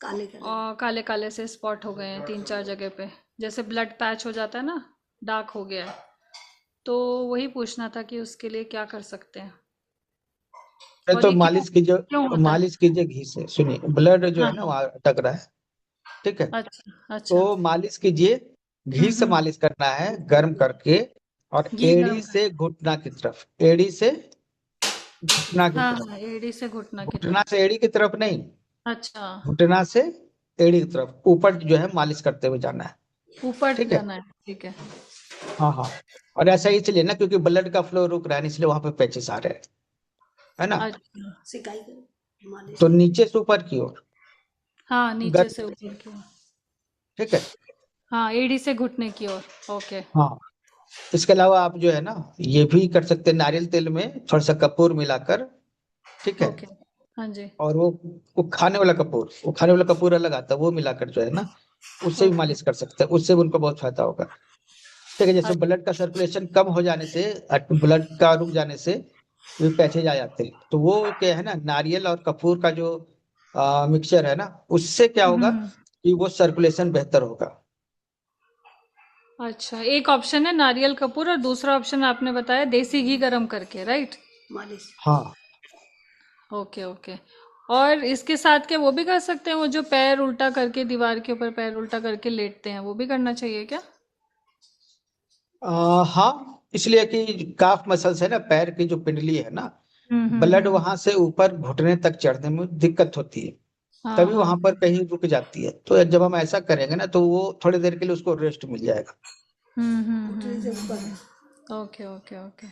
और काले काले से स्पॉट हो गए हैं 3-4 जगह पे, जैसे ब्लड पैच हो जाता है ना, डार्क हो गया है। तो वही पूछना था कि उसके लिए क्या कर सकते हैं और तो ये क्यों क्यों होता है। मालिश कीजिए घी से, सुनिए ब्लड जो है हाँ ना हाँ। वहाँ अटक रहा है, ठीक है। अच्छा अच्छा। तो मालिश कीजिए, घी से हम्म। मालिश करना है गर्म करके। और घी एड़ी गरम कर। से घुटना की तरफ, एड़ी से घुटना की हाँ तरफ, हाँ, एड़ी से घुटना की घुटना तरफ। से एड़ी की तरफ नहीं, अच्छा। घुटना से एड़ी की तरफ ऊपर जो है मालिश करते हुए जाना है, ऊपर ठीक है। जाना है, ठीक है। हाँ हाँ। और ऐसा इसलिए ना क्योंकि ब्लड का फ्लो रुक रहा है ना, इसलिए वहां पे पैचेस आ रहे हैं, है ना। अच्छा। तो नीचे से ऊपर की ओर, हाँ, नीचे गर्दन से ऊपर की ओर। ठीक है। हाँ, एड़ी से घुटने की ओर। ओके। हाँ, इसके अलावा आप जो है ना ये भी कर सकते हैं, नारियल तेल में थोड़ा सा कपूर मिलाकर, ठीक है। ओके। हाँ जी। और वो खाने वाला कपूर, वो खाने वाला कपूर अलग आता है, वो मिलाकर जो है ना उससे भी ओके। मालिश कर सकते हैं, उससे भी उनको बहुत फायदा होगा। ठीक है, जैसे अच्छा। ब्लड का सर्कुलेशन कम हो जाने से, ब्लड का रुक जाने से भी पैचेज आ जाते हैं, तो वो क्या है ना, नारियल और कपूर का जो मिक्सचर है ना, उससे क्या होगा हम्म। कि वो सर्कुलेशन बेहतर होगा। अच्छा, एक ऑप्शन है नारियल कपूर और दूसरा ऑप्शन आपने बताया देसी घी गरम करके, राइट? मालिश। हाँ, ओके ओके। और इसके साथ क्या वो भी कर सकते हैं, वो जो पैर उल्टा करके दीवार के ऊपर पैर उल्टा करके लेटते हैं, वो भी करना चाहिए क्या? हाँ, इसलिए कि काफ मसल्स है ना, पैर की जो पिंडली है ना, ब्लड हम्म। वहां से ऊपर घुटने तक चढ़ने में दिक्कत होती है, हाँ तभी हाँ। वहां पर कहीं रुक जाती है। तो जब हम ऐसा करेंगे ना तो वो थोड़ी देर के लिए उसको रेस्ट मिल जाएगा। घुटने से ऊपर है। Okay okay okay.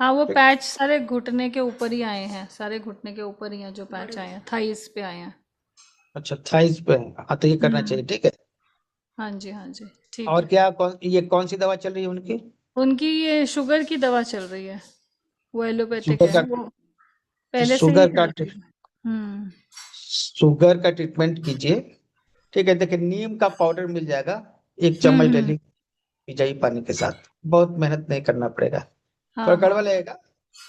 हाँ, वो ठीक। पैच सारे घुटने के ऊपर ही आए हैं, सारे घुटने के ऊपर ही हैं जो पैच आए हैं, थाइस पे आए हैं। अच्छा, थाइस पे है। हाँ, तो ये करना हम्म। चाहिए, ठीक है। हाँ जी हाँ जी। ठीक और है। क्या, ये कौन सी दवा चल रही है उनकी? उनकी ये शुगर की दवा चल रही है, वो एलोपैथिक शुगर है का? वो, तो पहले से ही शुगर चल का रही है। हम्म। शुगर का ट्रीटमेंट कीजिए। ठीक है, देखिए नीम का पाउडर मिल जाएगा, 1 चम्मच हम्म। डेली पी जाइए पानी के साथ, बहुत मेहनत नहीं करना पड़ेगा। थोड़ा हाँ कड़वा हाँ। लगेगा,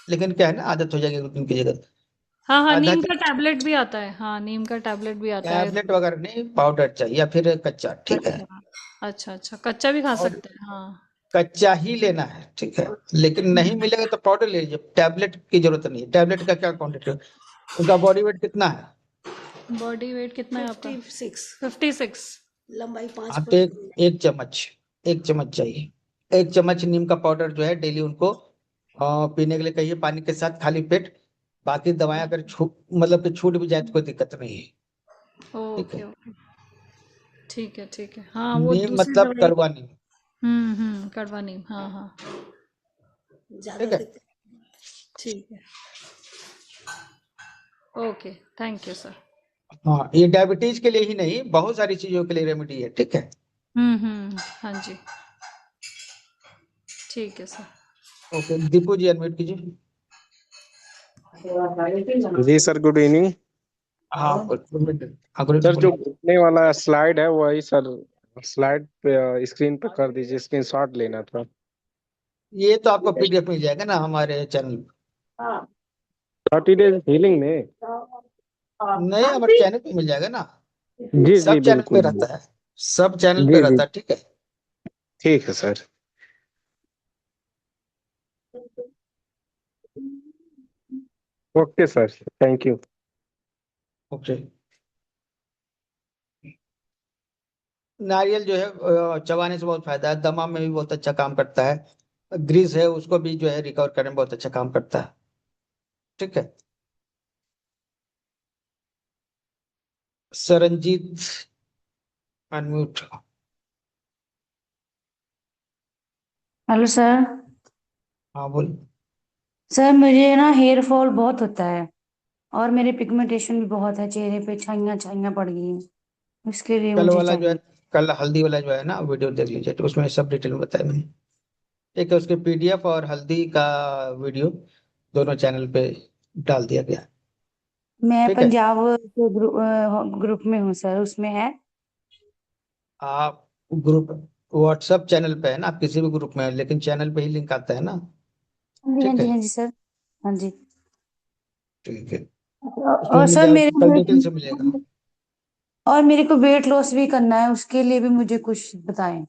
लेकिन क्या है ना, आदत हो जाएगी रुटीन की जगह। हाँ हाँ, आधा नीम का चम्मच टैबलेट भी आता है, हाँ नीम का टैबलेट भी आता है। टैबलेट वगैरह नहीं, पाउडर चाहिए या फिर कच्चा, ठीक है। अच्छा अच्छा अच्छा, कच्चा भी खा और सकते हैं, हाँ। कच्चा ही लेना है, ठीक है। लेकिन नहीं हम्म। मिलेगा तो पाउडर ले लीजिए, टैबलेट की जरूरत नहीं है। टैबलेट का क्या क्वांटिटी है? उनका बॉडी वेट कितना है? बॉडी वेट कितना है आपका? 56। 56। लंबाई पाँच हाँ, तो फुट एक एक चम्मच, 1 चम्मच चाहिए। 1 चम्मच नीम का पाउडर जो है डेली उनको पीने के लिए कहिए, पानी के साथ खाली पेट। बाकी दवाएं अगर मतलब कि छूट भी जाए तो कोई दिक्कत नहीं है, ठीक ओके है। ओके। ठीक है ठीक है, हाँ वो नीम दूसरी मतलब दवाई। कड़वा नीम, कड़वा नीम, हाँ हाँ। ज्यादा ठीक है। दिक्कत। ठीक है। Okay, thank you sir. हाँ, ये डायबिटीज के लिए ही नहीं, बहुत सारी चीजों के लिए रेमेडी है, ठीक है। हाँ जी। ठीक है सर। ओके, दीपू जी अनम्यूट कीजिए। जी सर, गुड इवनिंग। हाँ, हाँ, गुड सर जो बोलिए। घुटने वाला स्लाइड है वही सर, स्लाइड पे स्क्रीन पे कर दीजिए, स्क्रीनशॉट लेना था। ये तो आपको पीडीएफ मिल जाएगा ना हमारे चैनल। 30 डेज हीलिंग में। नहीं, हमारे चैनल पे मिल जाएगा ना, जी जी सब चैनल पे बिल्कुल। रहता है, सब चैनल पे जी जी, रहता है, ठीक है। ठीक है sir. Okay sir, thank you. Okay. नारियल जो है चबाने से बहुत फायदा है, दमा में भी बहुत अच्छा काम करता है। ग्रीस है उसको भी जो है रिकवर करने में बहुत अच्छा काम करता है, ठीक है। सरंजीत अनम्यूट। Hello sir. हाँ, बोल। सर मुझे ना हेयर फॉल बहुत होता है और मेरे पिगमेंटेशन भी बहुत है, चेहरे पे छाइयाँ छाइयाँ पड़ गई हैं, इसके लिए कल मुझे वाला जो है, चाहिए। कल हल्दी वाला जो है ना वीडियो देख लीजिए, तो उसमें सब डिटेल में बताया मैंने। ठीक है, उसके पीडीएफ और हल्दी का वीडियो दोनों चैनल पे डाल दिया गया, मैं ठीक है। पंजाब के ग्रुप में हूँ सर, उसमें है। आप ग्रुप व्हाट्सएप चैनल पे है ना, आप किसी भी ग्रुप में है, लेकिन चैनल पे ही लिंक आता है ना, हाँ जी हाँ ठीक जी है। हाँ जी सर। हाँ जी। ठीक है, उसमें और मिल सर जाएगा, मेरे कल डिटेल से मिलेगा। और मेरे को वेट लॉस भी करना है, उसके लिए भी मुझे कुछ बताएं।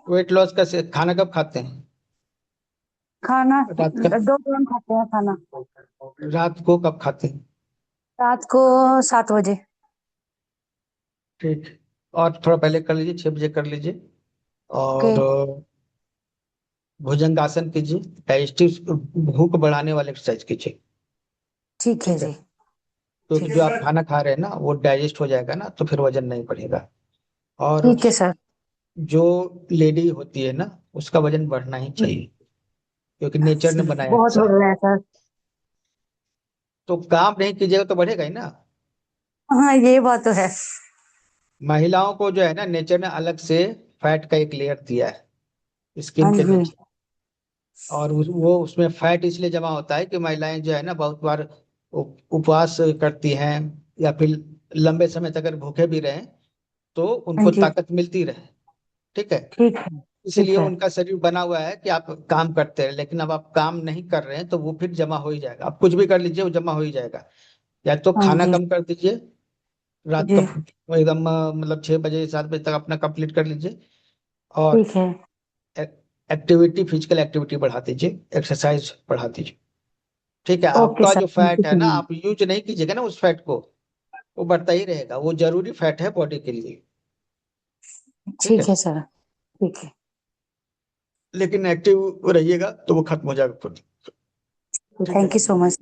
वेट लॉस का खाना कब खाते हैं? खाना रात का? 2 टाइम खाते हैं खाना। रात को कब खाते हैं? रात को 7 बजे। ठीक। और थोड़ा पहले कर लीजिए, 6 बजे कर लीजिए। ओके। और भुजंगासन कीजिए, डाइजेस्टिव भूख बढ़ाने वाले एक्सरसाइज कीजिए, ठीक है ठीक है। जी। क्योंकि ठीक जो है। आप खाना खा रहे हैं ना वो डाइजेस्ट हो जाएगा ना, तो फिर वजन नहीं बढ़ेगा। और ठीक है सर। जो लेडी होती है ना उसका वजन बढ़ना ही चाहिए, क्योंकि नेचर ने बनाया बहुत ऐसा बढ़ है। रहा है सर। तो काम नहीं कीजिएगा तो बढ़ेगा ही ना। हाँ, ये बात तो है। महिलाओं को जो है ना, नेचर ने अलग से फैट का एक लेयर दिया है हाँ स्किन के जी। नीचे। और वो उसमें फैट इसलिए जमा होता है कि महिलाएं जो है ना बहुत बार उपवास करती हैं, या फिर लंबे समय तक अगर भूखे भी रहें तो हाँ उनको जी। ताकत मिलती रहे। ठीक है। ठीक है। ठीक इसलिए है। उनका शरीर बना हुआ है कि आप काम करते हैं, लेकिन अब आप काम नहीं कर रहे हैं तो वो फिर जमा हो ही जाएगा। आप कुछ भी कर लीजिए, वो जमा हो ही जाएगा। या तो हाँ खाना जी। कम कर दीजिए, रात जी। का एकदम मतलब 6 बजे 7 बजे तक अपना कंप्लीट कर लीजिए। और ठीक है। एक्टिविटी, फिजिकल एक्टिविटी बढ़ा दीजिए, एक्सरसाइज बढ़ा दीजिए। ठीक है। ओके आपका सर, जो थैंक यू फैट है सो ना, मच। आप यूज नहीं कीजिएगा ना उस फैट को, वो बढ़ता ही रहेगा। वो जरूरी फैट है बॉडी के लिए। ठीक है। ठीक है सर। ठीक है। लेकिन एक्टिव रहिएगा तो वो खत्म हो जाएगा खुद। ठीक है। Thank you so much.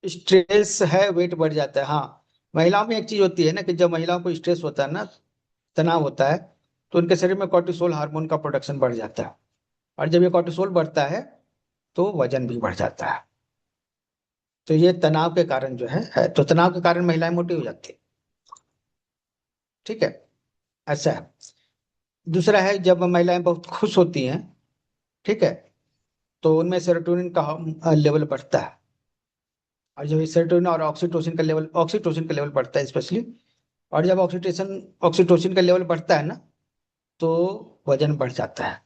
Stress है, वेट बढ़ जाता है। हाँ, महिलाओं में एक चीज होती है ना कि जब महिलाओं को स्ट्रेस होता है ना, तनाव होता है, तो उनके शरीर में कॉर्टिसोल हार्मोन का प्रोडक्शन बढ़ जाता है। और जब ये कॉर्टिसोल बढ़ता है तो वजन भी बढ़ जाता है। तो ये तनाव के कारण जो है तो तनाव के कारण महिलाएं मोटी हो जाती है। ठीक है। ऐसा है। दूसरा है, जब महिलाएं बहुत खुश होती हैं, ठीक है, तो उनमें सेरोटोनिन का लेवल बढ़ता है। और जब सेरोटोनिन और ऑक्सीटोसिन का लेवल बढ़ता है स्पेशली। और जब ऑक्सीटोसिन का लेवल बढ़ता है ना, तो वजन बढ़ जाता है।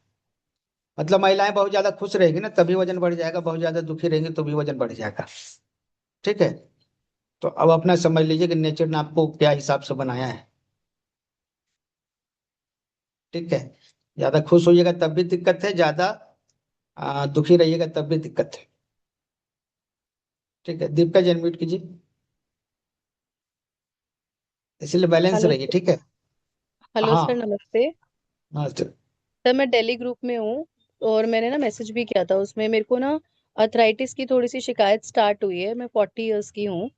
मतलब महिलाएं बहुत ज्यादा खुश रहेगी ना तभी वजन बढ़ जाएगा, बहुत ज्यादा दुखी रहेंगी तो भी वजन बढ़ जाएगा। ठीक है। तो अब अपना समझ लीजिए कि नेचर ने आपको क्या हिसाब से बनाया है। ठीक है। ज्यादा खुश होइएगा तब भी दिक्कत है, ज्यादा दुखी रहिएगा तब भी दिक्कत है। ठीक है। दीपिका जी अनम्यूट कीजिए, इसलिए बैलेंस हेलो रहिए। ठीक है। हेलो हाँ। सर, नमस्ते। नमस्ते। सर, मैं दिल्ली ग्रुप में हूँ और मैंने ना मैसेज भी किया था। उसमें मेरे को ना अर्थराइटिस की थोड़ी सी शिकायत स्टार्ट हुई है। मैं 40 इयर्स की हूँ।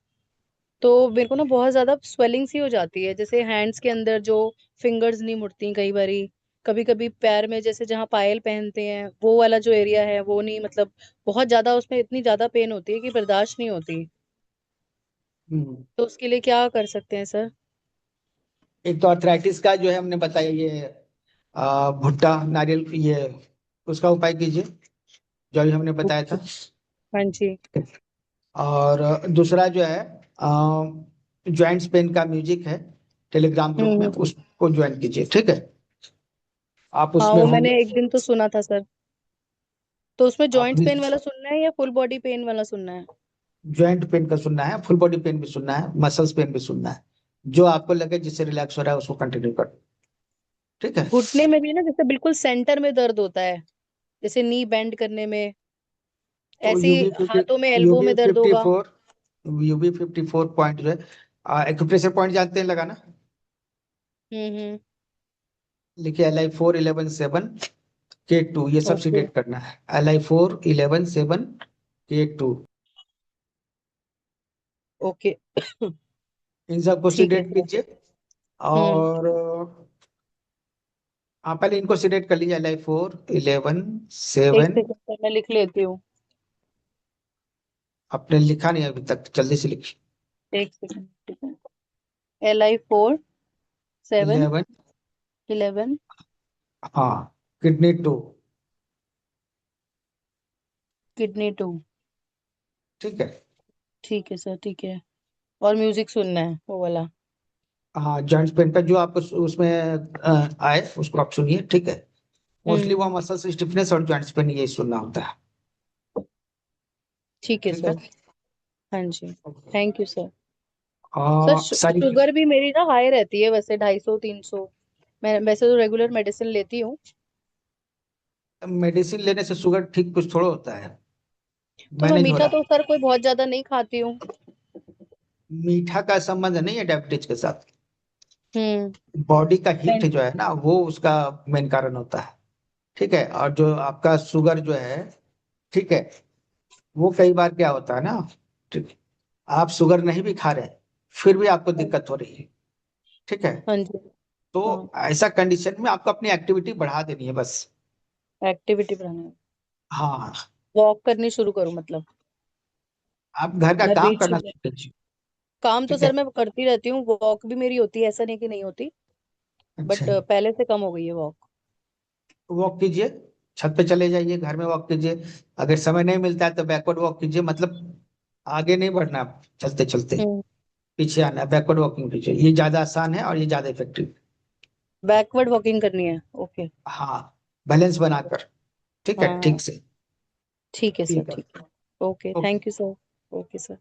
तो मेरे को ना बहुत ज़्यादा स्वेलिंग सी हो जाती है, जैसे हैंड्स के अंदर जो फिंगर्स नहीं मुड़ती कई बारी। कभी कभी पैर में, जैसे जहाँ पायल पहनते हैं वो वाला जो एरिया है वो नहीं, मतलब बहुत ज़्यादा उसमें इतनी ज़्यादा पेन होती है कि बर्दाश्त नहीं होती। हम्म। तो उसके लिए क्या कर सकते हैं सर? एक तो अर्थराइटिस का जो है हमने बताया, ये भुट्टा नारियल, ये उसका उपाय कीजिए जो अभी हमने बताया था। हाँ जी। और दूसरा जो है ज्वाइंट्स पेन का म्यूजिक है, टेलीग्राम ग्रुप में, हम्म। उसको ज्वाइन कीजिए। ठीक है। आप हाँ, उसमें वो मैंने होंगे। एक दिन तो सुना था सर। तो उसमें आप जॉइंट्स पेन वाला सुनना है या फुल बॉडी पेन वाला सुनना है? ज्वाइंट पेन का सुनना है, फुल बॉडी पेन भी सुनना है, मसल्स पेन भी सुनना है। जो आपको लगे जिससे रिलैक्स हो रहा है उसको कंटिन्यू करो। ठीक है। घुटने में भी ना, जैसे बिल्कुल सेंटर में दर्द होता है, जैसे नी बेंड करने में। तो ऐसे ही हाथों में, एल्बो यूबी में दर्द फिफ्टी होगा। फोर यूबी 54 पॉइंट जो है, एक्यूप्रेशर पॉइंट जानते हैं लगाना। हम्म। लिखिए Li4 11 7 K2, ये सब ओके। सीडेट करना है। Li4 11 7 K2, okay. इन सबको ठीक है सीडेट सर। कीजिए। हम्म। और आप पहले इनको सीडेट कर लीजिए, Li4 11 एक 7। सेकंड सर, मैं लिख लेती हूँ। आपने लिखा नहीं अभी तक, जल्दी से लिखिए। एक सेकंड। Li4 7 11। 11 हाँ। किडनी 2। किडनी 2। ठीक है। ठीक है सर, ठीक है। और म्यूजिक सुनना है वो वाला? हाँ, जॉइंट्स पेन का जो आपको उसमें आए उसको आप सुनिए। ठीक है। मोस्टली हम्म। वो मसल्स स्टिफनेस और जॉइंट्स पेन यही सुनना होता है। ठीक है ठीक है। सर। हाँ जी। Thank you sir. सर, सारी शुगर भी मेरी ना हाई रहती है, वैसे 250 300। मैं वैसे तो रेगुलर मेडिसिन लेती हूँ। मेडिसिन लेने से शुगर ठीक कुछ थोड़ा होता है, तो मैं मैनेज हो मीठा रहा तो है। सर कोई बहुत ज्यादा नहीं खाती हूँ। मीठा का संबंध नहीं है डायबिटीज के साथ। हम्म। बॉडी का हीट जो है ना, वो उसका मेन कारण होता है। ठीक है। और जो आपका शुगर जो है, ठीक है, वो कई बार क्या होता है ना, ठीक, आप शुगर नहीं भी खा रहे हैं फिर भी आपको दिक्कत हो रही है। ठीक है। हाँ जी। तो हाँ। ऐसा कंडीशन में आपको अपनी एक्टिविटी बढ़ा देनी है बस। एक्टिविटी बढ़ाना। हाँ। वॉक करनी शुरू करूँ मतलब? आप घर का घर काम बीच करना में। शुरू कीजिए। काम तो ठीक है। सर मैं करती रहती हूँ, वॉक भी मेरी होती है, ऐसा नहीं कि नहीं होती, अच्छा, बट पहले से कम हो गई है वॉक। वॉक कीजिए, छत पे चले जाइए, घर में वॉक कीजिए। अगर समय नहीं मिलता है तो बैकवर्ड वॉक कीजिए, मतलब आगे नहीं बढ़ना, चलते चलते हम्म। पीछे आना, बैकवर्ड वॉकिंग कीजिए, ये ज्यादा आसान है और ये ज्यादा इफेक्टिव। बैकवर्ड वॉकिंग करनी है, ओके। हाँ, बैलेंस बनाकर, ठीक है, हाँ ठीक से। ठीक है सर, ठीक है। ठीक है। Okay, okay. Thank you sir. Okay sir.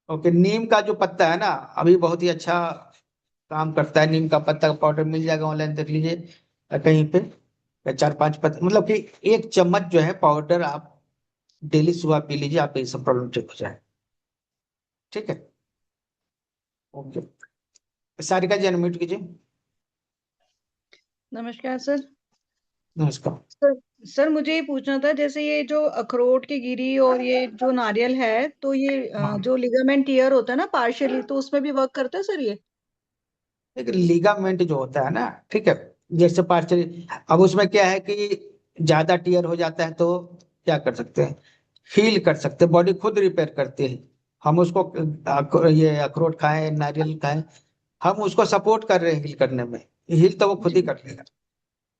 Okay, नीम का जो पत्ता है ना, अभी बहुत ही अच्छा काम करता है। नीम का पत्ता का पाउडर मिल जाएगा, ऑनलाइन देख लीजिए कहीं पे। या 4-5 पत्ते, मतलब कि 1 चम्मच जो है पाउडर, आप डेली सुबह पी लीजिए, आपकी ये सब प्रॉब्लम ठीक हो जाए। ठीक है। ओके। सारिका जी, अनम्यूट कीजिए। नमस्कार सर। नमस्कार। सर सर मुझे ये पूछना था, जैसे ये जो अखरोट की गिरी और ये जो नारियल है, तो ये हाँ, जो लिगामेंट टीयर होता है ना पार्शियली, तो उसमें भी वर्क करता है सर ये? एक लिगामेंट जो होता है ना, ठीक है, जैसे पार्चरी, अब उसमें क्या है कि ज्यादा टीयर हो जाता है तो क्या कर सकते हैं, हील कर सकते हैं, बॉडी खुद रिपेयर करती है। हम उसको ये अखरोट खाएं, नारियल खाएं, हम उसको सपोर्ट कर रहे हैं हील करने में, हील तो वो खुद ही जी। कर लेगा।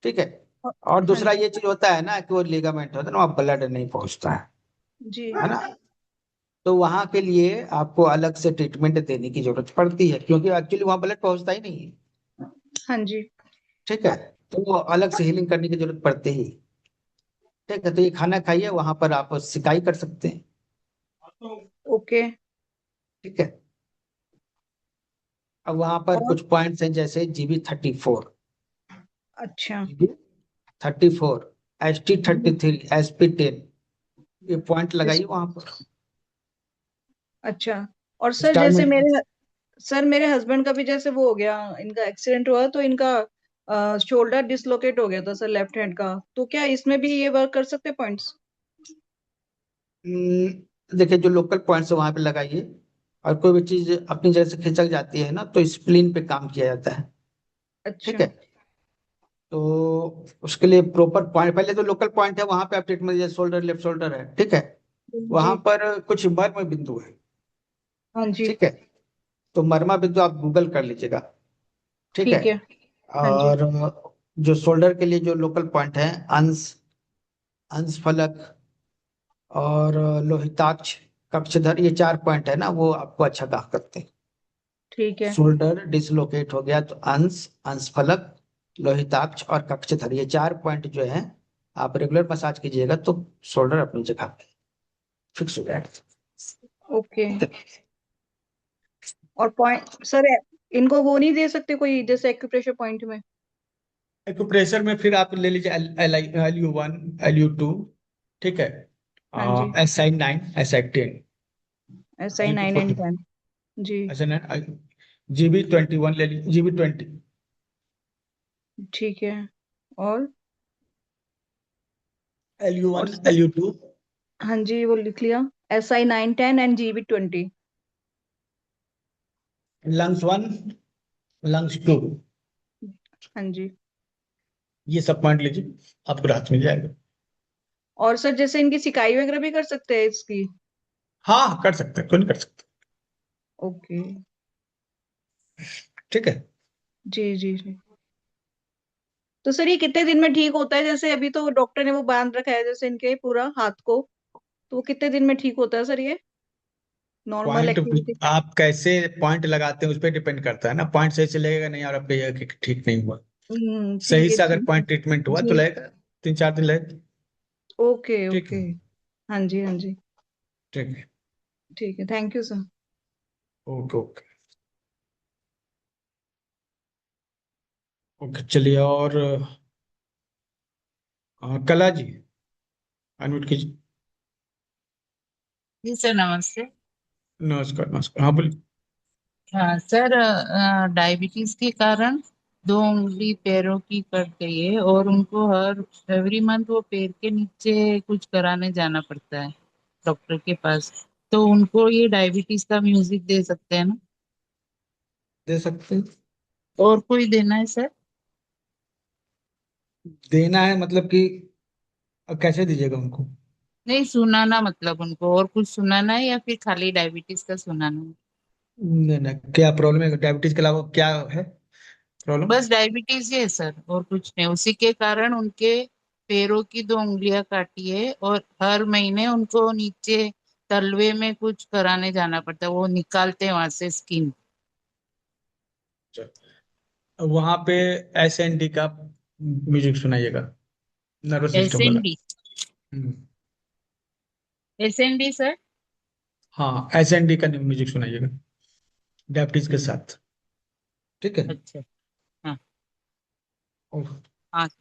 ठीक है। और- और हाँ दूसरा जी। ये चीज होता है ना कि वो लिगामेंट होता है ना, वहाँ ब्लड नहीं पहुंचता जी। है ना, तो वहां के लिए आपको अलग से ट्रीटमेंट देने की जरूरत पड़ती है, क्योंकि एक्चुअली वहां ब्लड पहुंचता ही नहीं है। हाँ जी। ठीक है। तो वो अलग से हीलिंग करने की जरूरत पड़ती ही। ठीक है, तो ये खाना खाइए, वहां पर आप सिकाई कर सकते हैं। ओके। ठीक है। अब वहां पर और कुछ पॉइंट्स हैं, जैसे GB 34, अच्छा। GB 34, ST33, SP10, ये पॉइंट इस- लगाइए वहां पर। अच्छा। और सर स्टार जैसे में। मेरे हस्बैंड का भी जैसे वो हो गया, इनका एक्सीडेंट हुआ तो इनका शोल्डर डिसलोकेट हो गया था सर, लेफ्ट हैंड का, तो क्या इसमें भी ये वर्क कर सकते पॉइंट्स? देखिए, जो लोकल पॉइंट्स है वहां पे लगाइए, और कोई भी चीज अपनी जगह से खिसक जाती है ना, तो स्प्लीन पे काम किया जाता है। ठीक अच्छा। है। तो उसके लिए प्रॉपर पॉइंट, पहले तो लोकल पॉइंट है वहां पे आप ट्रीटमेंट, जैसे शोल्डर, लेफ्ट शोल्डर है, ठीक है, जी। वहां पर कुछ मर्म बिंदु है। हाँ जी। ठीक है। तो मर्मा बिंदु आप गूगल कर लीजिएगा। ठीक है। ठीक है। हाँ जी। और जो शोल्डर के लिए जो लोकल पॉइंट है, अंश, अंश फलक, और लोहिताक्ष, कक्षधर, ये 4 पॉइंट है ना, वो आपको अच्छा काम करते हैं। ठीक है। शोल्डर डिसलोकेट हो गया तो अंश, अंश फलक, लोहिताक्ष और कक्षधर, ये 4 पॉइंट जो है, आप रेगुलर मसाज कीजिएगा तो शोल्डर अपनी जगह पे फिक्स हो जाएगा। ओके। और पॉइंट सर, इनको वो नहीं दे सकते कोई, जैसे एक्यूप्रेशर पॉइंट में? एक्यूप्रेशर में फिर आप ले लीजिए LU1, LU2, ठीक है, हाँ जी। SI9, SI10, SI GB 9 and forty 10। जी। GB 21 ले लीजिए, GB 20, ठीक है। और और LU1, सर, LU2, हाँ जी वो लिख लिया, SI 9 10 and GB 20। Lungs 1, lungs 2, हाँ जी। ये सब पॉइंट लीजिए, आपको राहत मिल जाएगा। और सर जैसे इनकी सिकाई वगैरह भी कर सकते हैं इसकी? हाँ, कर सकते हैं, क्यों नहीं कर सकते। ओके। ठीक है। जी जी जी। तो सर ये कितने दिन में ठीक होता है? जैसे अभी तो डॉक्टर ने वो बांध रखा है जैसे इनके पूरा हाथ को, तो वो कितने दिन में ठीक होता है सर ये, नॉर्मल पॉइंट, एक्टिविटी? आप कैसे पॉइंट लगाते हैं उस पर डिपेंड करता है ना, पॉइंट सही से लगेगा नहीं और आपका यह कि ठीक नहीं हुआ, सही ठीक है से अगर ठीक है। पॉइंट ट्रीटमेंट हुआ तो जी। लगेगा 3-4 दिन लगेगा। ओके ठीक ओके। है। हाँ जी हाँ जी। ठीक है। ठीक है, thank you sir. Okay okay. Okay, चलिए, और कला जी, अनम्यूट कीजिए। जी सर, नमस्ते। नमस्कार, नमस्कार, हाँ बोलिए। हाँ सर, डायबिटीज के कारण 2 उंगली पैरों की कट गई है और उनको हर एवरी मंथ वो पैर के नीचे कुछ कराने जाना पड़ता है डॉक्टर के पास। तो उनको ये डायबिटीज का म्यूजिक दे सकते हैं ना? दे सकते हैं। और कोई देना है सर? देना है मतलब कि कैसे दीजिएगा उनको? नहीं, सुनाना मतलब उनको और कुछ सुनाना है या फिर खाली डायबिटीज का सुनाना है? नहीं नहीं, क्या प्रॉब्लम है? डायबिटीज के अलावा क्या है प्रॉब्लम? बस डायबिटीज ही है सर, और कुछ नहीं। उसी के कारण उनके पैरों की 2 उंगलियां काटी है, और हर महीने उनको नीचे तलवे में कुछ कराने जाना पड़ता है, वो निकालते हैं वहां से स्किन। वहां पे SND का म्यूजिक सुनाइएगा, नर्वस एस सिस्टम एन वाला। D hmm, S N D sir. हाँ, SND का म्यूजिक सुनाइएगा डायबिटीज के साथ। ठीक है। अच्छा। हाँ। ओह, हाँ सर।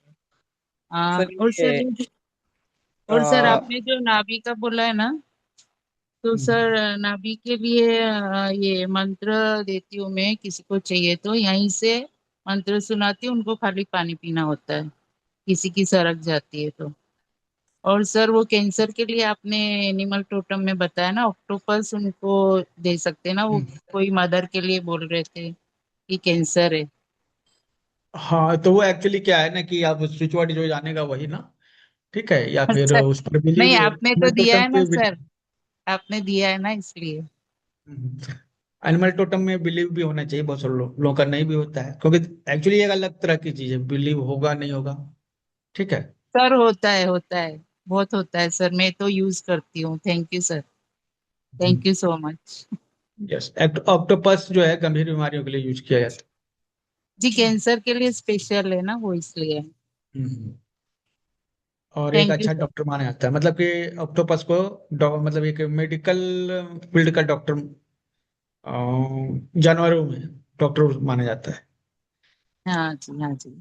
सर और ये सर, और सर आ, आपने जो नाभि का बोला है ना, तो हम्म, सर नाभि के लिए ये मंत्र देती हूँ मैं, किसी को चाहिए तो यहीं से मंत्र सुनाती हूँ, उनको खाली पानी पीना होता है, किसी की सरक जाती है तो। और सर वो कैंसर के लिए आपने एनिमल टोटम में बताया ना, ऑक्टोपस उनको दे सकते हैं ना, वो हम्म। कोई मदर के लिए बोल रहे थे कि कैंसर है। हाँ, तो वो एक्चुअली क्या है ना कि आप स्पिरिचुअलिटी जो जानेगा वही ना। ठीक है, या फिर अच्छा। उस पर नहीं, बिलीव, आपने तो एनिमल दिया टोटम है ना पे सर, आपने दिया है ना इसलिए। एनिमल टोटम में बिलीव भी होना चाहिए। बहुत सारे लोगों का नहीं भी होता है, क्योंकि एक्चुअली एक अलग तरह की चीज है, बिलीव होगा नहीं होगा। ठीक है। सर होता है, होता है, बहुत होता है सर, मैं तो यूज करती हूँ। Thank you sir, thank you so much. Yes, octopus जो है गंभीर बीमारियों के लिए यूज किया जाता जी, कैंसर के लिए स्पेशल है ना वो, इसलिए। है। और एक थैंक यू अच्छा सर। डॉक्टर माना जाता है, मतलब कि ऑक्टोपस को मतलब एक मेडिकल फील्ड का डॉक्टर, जानवरों में डॉक्टर माना जाता है। हाँ जी, हाँ जी।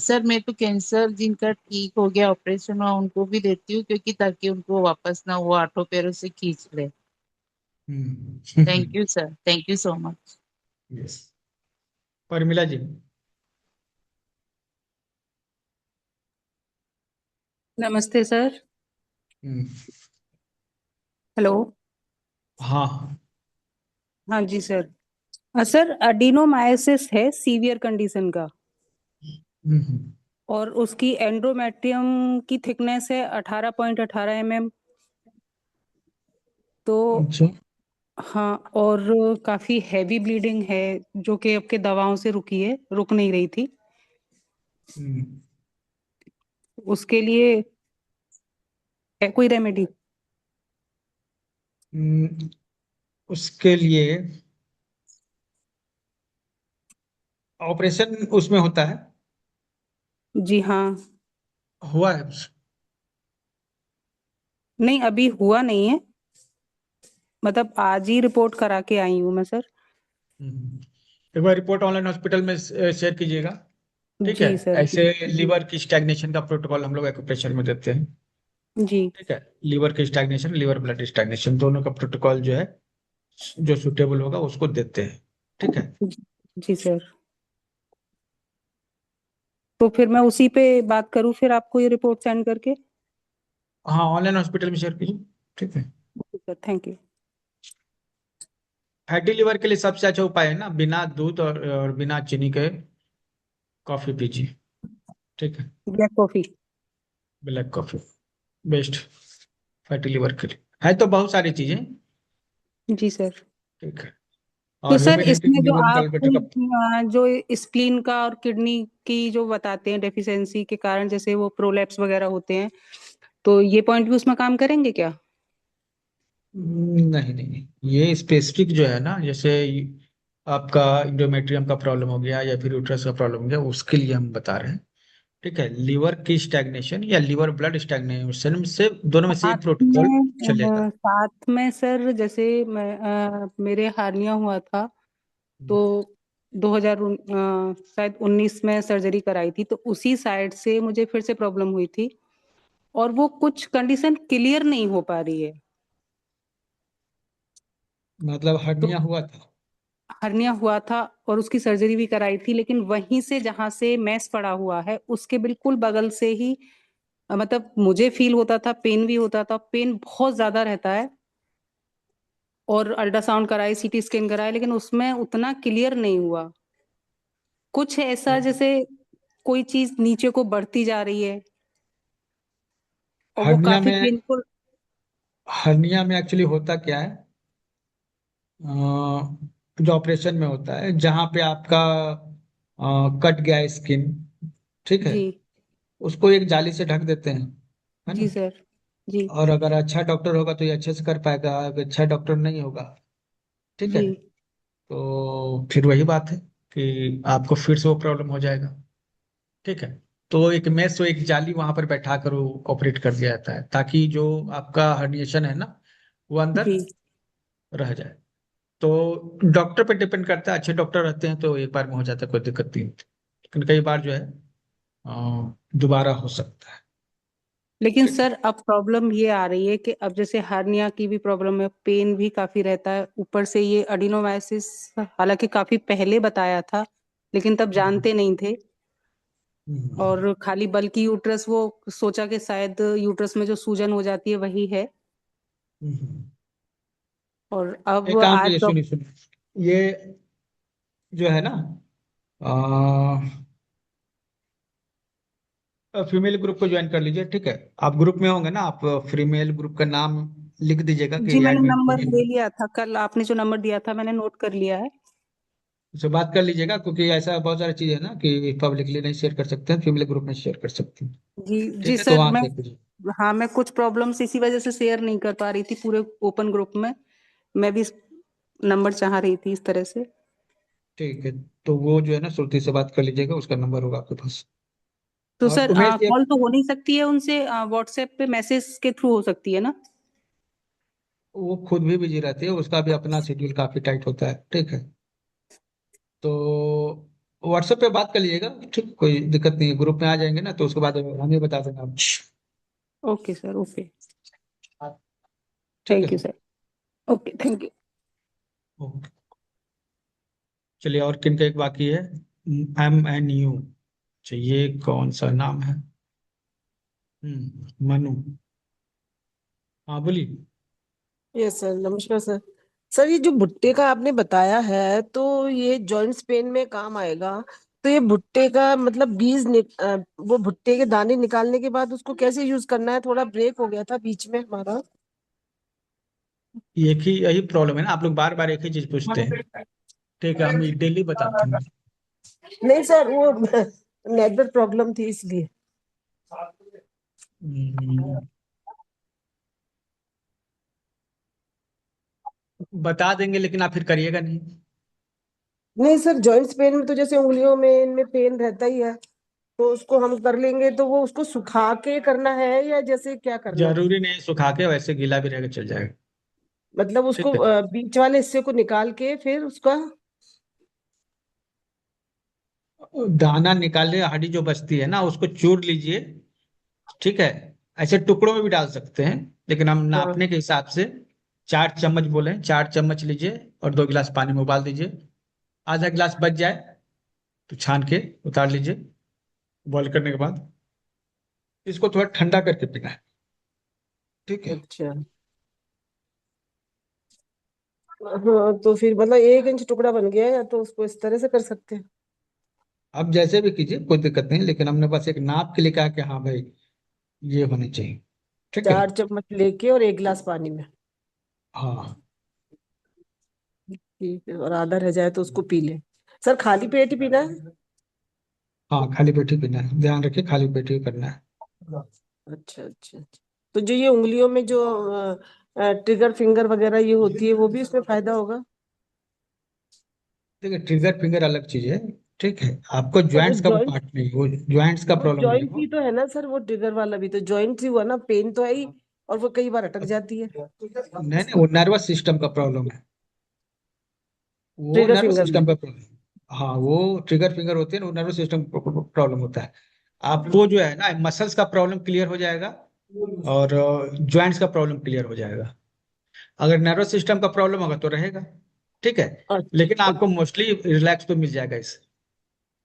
सर मैं तो कैंसर जिनका ठीक हो गया, ऑपरेशन हुआ, उनको भी देती हूँ, क्योंकि ताकि उनको वापस ना वो आठों पैरों से खींच ले। Thank you sir, thank you so much. Yes. Parmila ji. नमस्ते सर। हम्म, हेलो। हाँ। हाँ जी सर। सर अडीनोमायोसिस है सीवियर कंडीशन का, हम्म, और उसकी एंडोमेट्रियम की थिकनेस है 18.18 mm। तो अच्छा। हाँ, और काफी हैवी ब्लीडिंग है, जो कि आपके दवाओं से रुक नहीं रही थी। हम्म, उसके लिए है कोई रेमेडी? हम्म, उसके लिए ऑपरेशन उसमें होता है, जी हाँ। हुआ है। नहीं, अभी हुआ नहीं है, मतलब आज ही रिपोर्ट करा के आई हूँ मैं सर। एक बार रिपोर्ट ऑनलाइन हॉस्पिटल में शेयर कीजिएगा। ठीक है। जी सर। ऐसे लीवर की स्टैग्नेशन का प्रोटोकॉल हम लोग एक्यूप्रेशर में देते हैं। जी। ठीक है। लीवर की स्टैग्नेशन, लीवर ब्लड स्टैग्नेशन, दोनों का प्रोटोकॉल जो है, जो सुटेबल होगा उसको देते हैं। ठीक है। जी सर। तो फिर मैं उसी पे बात करूँ फिर आपको ये रिपोर्ट सेंड करके? हाँ, ऑनलाइन हॉस्पिटल में शेयर कीजिए। ठीक है। Sir thank you. Fatty liver के लिए सबसे अच्छा उपाय है ना, बिना दूध और बिना चीनी के कॉफी पीजिए। ठीक है। Black coffee. Black coffee best fatty liver के लिए है, तो बहुत सारी चीजें। जी सर। ठीक है। तो और सर ह्यूमिडिटी इसमें जो लीवर आप गलबेटे का। जो स्प्लीन का और किडनी की जो बताते हैं डेफिशिएंसी के कारण, जैसे वो प्रोलैप्स वगैरह होते हैं, तो ये पॉइंट भी उसमें काम करेंगे क्या? नहीं नहीं नहीं, ये स्पेसिफिक जो है ना, जैसे आपका इंडोमेट्रियम का प्रॉब्लम हो गया या फिर यूट्रस का प्रॉब्लम हो गया, उसके लिए हम बता रहे हैं। ठीक है। लीवर की स्टैग्नेशन या लीवर ब्लड स्टैग्नेशन से दोनों में से साथ एक प्रोटोकॉल चलेगा। में साथ में सर, जैसे मेरे हार्निया हुआ था, तो 2000 शायद 19 में सर्जरी कराई थी, तो उसी साइड से मुझे फिर से प्रॉब्लम हुई थी, और वो कुछ कंडीशन क्लियर नहीं हो पा रही है। मतलब तो हर्निया हुआ था? हर्निया हुआ था और उसकी सर्जरी भी कराई थी, लेकिन वहीं से जहां से मैस पड़ा हुआ है उसके बिल्कुल बगल से ही मतलब मुझे फील होता था, पेन भी होता था, पेन बहुत ज्यादा रहता है। और अल्ट्रासाउंड कराई, सीटी स्कैन कराई, लेकिन उसमें उतना क्लियर नहीं हुआ। कुछ ऐसा जैसे कोई चीज नीचे को बढ़ती जा रही है, और वो हर्निया काफी में पेनफुल। हर्निया में एक्चुअली होता क्या है जो ऑपरेशन में होता है, जहाँ पे आपका कट गया है स्किन, ठीक है, जी उसको एक जाली से ढक देते हैं, है जी ना। सर। जी और अगर अच्छा डॉक्टर होगा तो ये अच्छे से कर पाएगा, अगर अच्छा डॉक्टर नहीं होगा, ठीक है, जी तो फिर वही बात है कि आपको फिर से वो प्रॉब्लम हो जाएगा। ठीक है, तो एक मेश, तो एक जाली वहां पर बैठा कर वो ऑपरेट कर दिया जाता है, ताकि जो आपका हर्निएशन है ना, वो अंदर जी रह जाए। तो डॉक्टर पे डिपेंड करता है, अच्छे डॉक्टर रहते हैं तो एक बार में हो जाता है, कोई दिक्कत नहीं होती। लेकिन कई बार जो है दोबारा हो सकता है। लेकिन ठीक है। सर अब प्रॉब्लम ये आ रही है कि अब जैसे हार्निया की भी प्रॉब्लम है, पेन भी काफी रहता है, ऊपर से ये अडिनोमाइसिस, हालांकि काफी पहले बताया था लेकिन तब हम्म, जानते नहीं थे। हम्म, और खाली बल्कि यूट्रस, वो सोचा कि शायद यूट्रस में जो सूजन हो जाती है वही है। हम्म। और अब एक काम आज कीजिए, सुनिए सुनिए, ये जो है ना, फीमेल ग्रुप को ज्वाइन कर लीजिए। ठीक है, आप ग्रुप में होंगे ना, आप फीमेल ग्रुप का नाम लिख दीजिएगा जी कि आई मैंने एम नंबर फीमेल। ले लिया था, कल आपने जो नंबर दिया था मैंने नोट कर लिया है। उससे बात कर लीजिएगा, क्योंकि ऐसा बहुत सारी चीजें है ना कि पब्लिकली नहीं शेयर कर सकते हैं, फीमेल ग्रुप में शेयर कर सकते हैं। जी जी ठीक है, तो सर। वहां मैं, देख लीजिए। हाँ, मैं कुछ प्रॉब्लम्स इसी वजह से शेयर नहीं कर पा रही थी पूरे ओपन ग्रुप में। मैं भी नंबर चाह रही थी इस तरह से। ठीक है, तो वो जो है ना, श्रुति से बात कर लीजिएगा, उसका नंबर होगा आपके पास। तो और सर उमेश कॉल तो हो नहीं सकती है उनसे, व्हाट्सएप पे मैसेज के थ्रू हो सकती है ना? वो खुद भी बिजी रहती है, उसका भी अपना शेड्यूल काफी टाइट होता है। ठीक है, तो व्हाट्सएप पे बात कर लीजिएगा। ठीक, कोई दिक्कत नहीं है, ग्रुप में आ जाएंगे ना तो उसके बाद हम ही बता देंगे आप। Okay sir, okay. ठीक है। Thank you sir. Okay, thank you. Okay. चलिए, और किन का एक बाकी है, MNU। ये कौन सा नाम है? मनु। हाँ, बोलिए। यस सर, नमस्कार सर। सर ये जो भुट्टे का आपने बताया है तो ये जॉइंट्स पेन में काम आएगा। तो ये भुट्टे का मतलब वो भुट्टे के दाने निकालने के बाद उसको कैसे यूज करना है? थोड़ा ब्रेक हो गया था बीच में हमारा। एक ही यही प्रॉब्लम है ना, आप लोग बार बार एक ही चीज पूछते हैं। ठीक है, हम डेली बताते हैं। नहीं सर, वो नेटवर्क प्रॉब्लम थी इसलिए। हम्म, बता देंगे, लेकिन आप फिर करिएगा नहीं। नहीं सर, जॉइंट्स पेन में तो जैसे उंगलियों में इनमें पेन रहता ही है, तो उसको हम कर लेंगे। तो वो उसको सुखा के करना है या जैसे क्या करना है? जरूरी नहीं सुखा के, वैसे गीला भी रहेगा चल जाएगा। मतलब उसको ठीक है, बीच वाले हिस्से को निकाल के फिर उसका। दाना निकाले, हड्डी जो बचती है ना उसको चूर लीजिए। ठीक है, ऐसे टुकड़ों में भी डाल सकते हैं, लेकिन हम हाँ। नापने के हिसाब से 4 चम्मच बोले, 4 चम्मच लीजिए और 2 गिलास पानी में उबाल दीजिए। आधा गिलास बच जाए तो छान के उतार लीजिए, बॉईल करने के बाद। इसको थोड़ा ठंडा करके पीना है। ठीक है। अच्छा। हाँ, तो फिर मतलब 1 इंच टुकड़ा बन गया या तो उसको इस तरह से कर सकते हैं? आप जैसे भी कीजिए, कोई दिक्कत नहीं, लेकिन हमने बस एक नाप के लिए कहा कि हाँ भाई, ये होनी चाहिए। ठीक है। 4 चम्मच लेके और 1 गिलास पानी में। हाँ। ठीक है, और आधा रह जाए तो उसको पी ले। सर खाली पेट ही पीना है? हाँ, खाली पेट ही पीना है, ध्यान रखिए, खाली पेट ही करना है। अच्छा अच्छा अच्छा। तो जो ये उंगलियों में जो ट्रिगर फिंगर वगैरह ये होती है वो भी उसमें फायदा होगा? देखिए, ट्रिगर फिंगर अलग चीज है। ठीक है, आपको तो वो ज्वाइंट्स का वो जॉइंट, पार्ट नहीं, वो ज्वाइंट्स का वो प्रॉब्लम नहीं है जॉइंट वो। ही तो है ना सर, वो ट्रिगर वाला भी तो जॉइंट ही हुआ ना, पेन तो है ही। और वो कई बार अटक जाती है। नहीं नहीं, वो नर्वस सिस्टम का प्रॉब्लम है, वो ट्रिगर नर्वस फिंगर में। सिस्टम का प्रॉब्लम। हाँ, वो ट्रिगर फिंगर होती है ना, वो नर्वस सिस्टम प्रॉब्लम होता है। आपको जो है ना, मसल्स का प्रॉब्लम क्लियर हो जाएगा और ज्वाइंट्स का प्रॉब्लम क्लियर हो जाएगा। अगर नर्वस सिस्टम का प्रॉब्लम होगा तो रहेगा। ठीक है, लेकिन अच्छा आपको मोस्टली रिलैक्स तो मिल जाएगा इससे।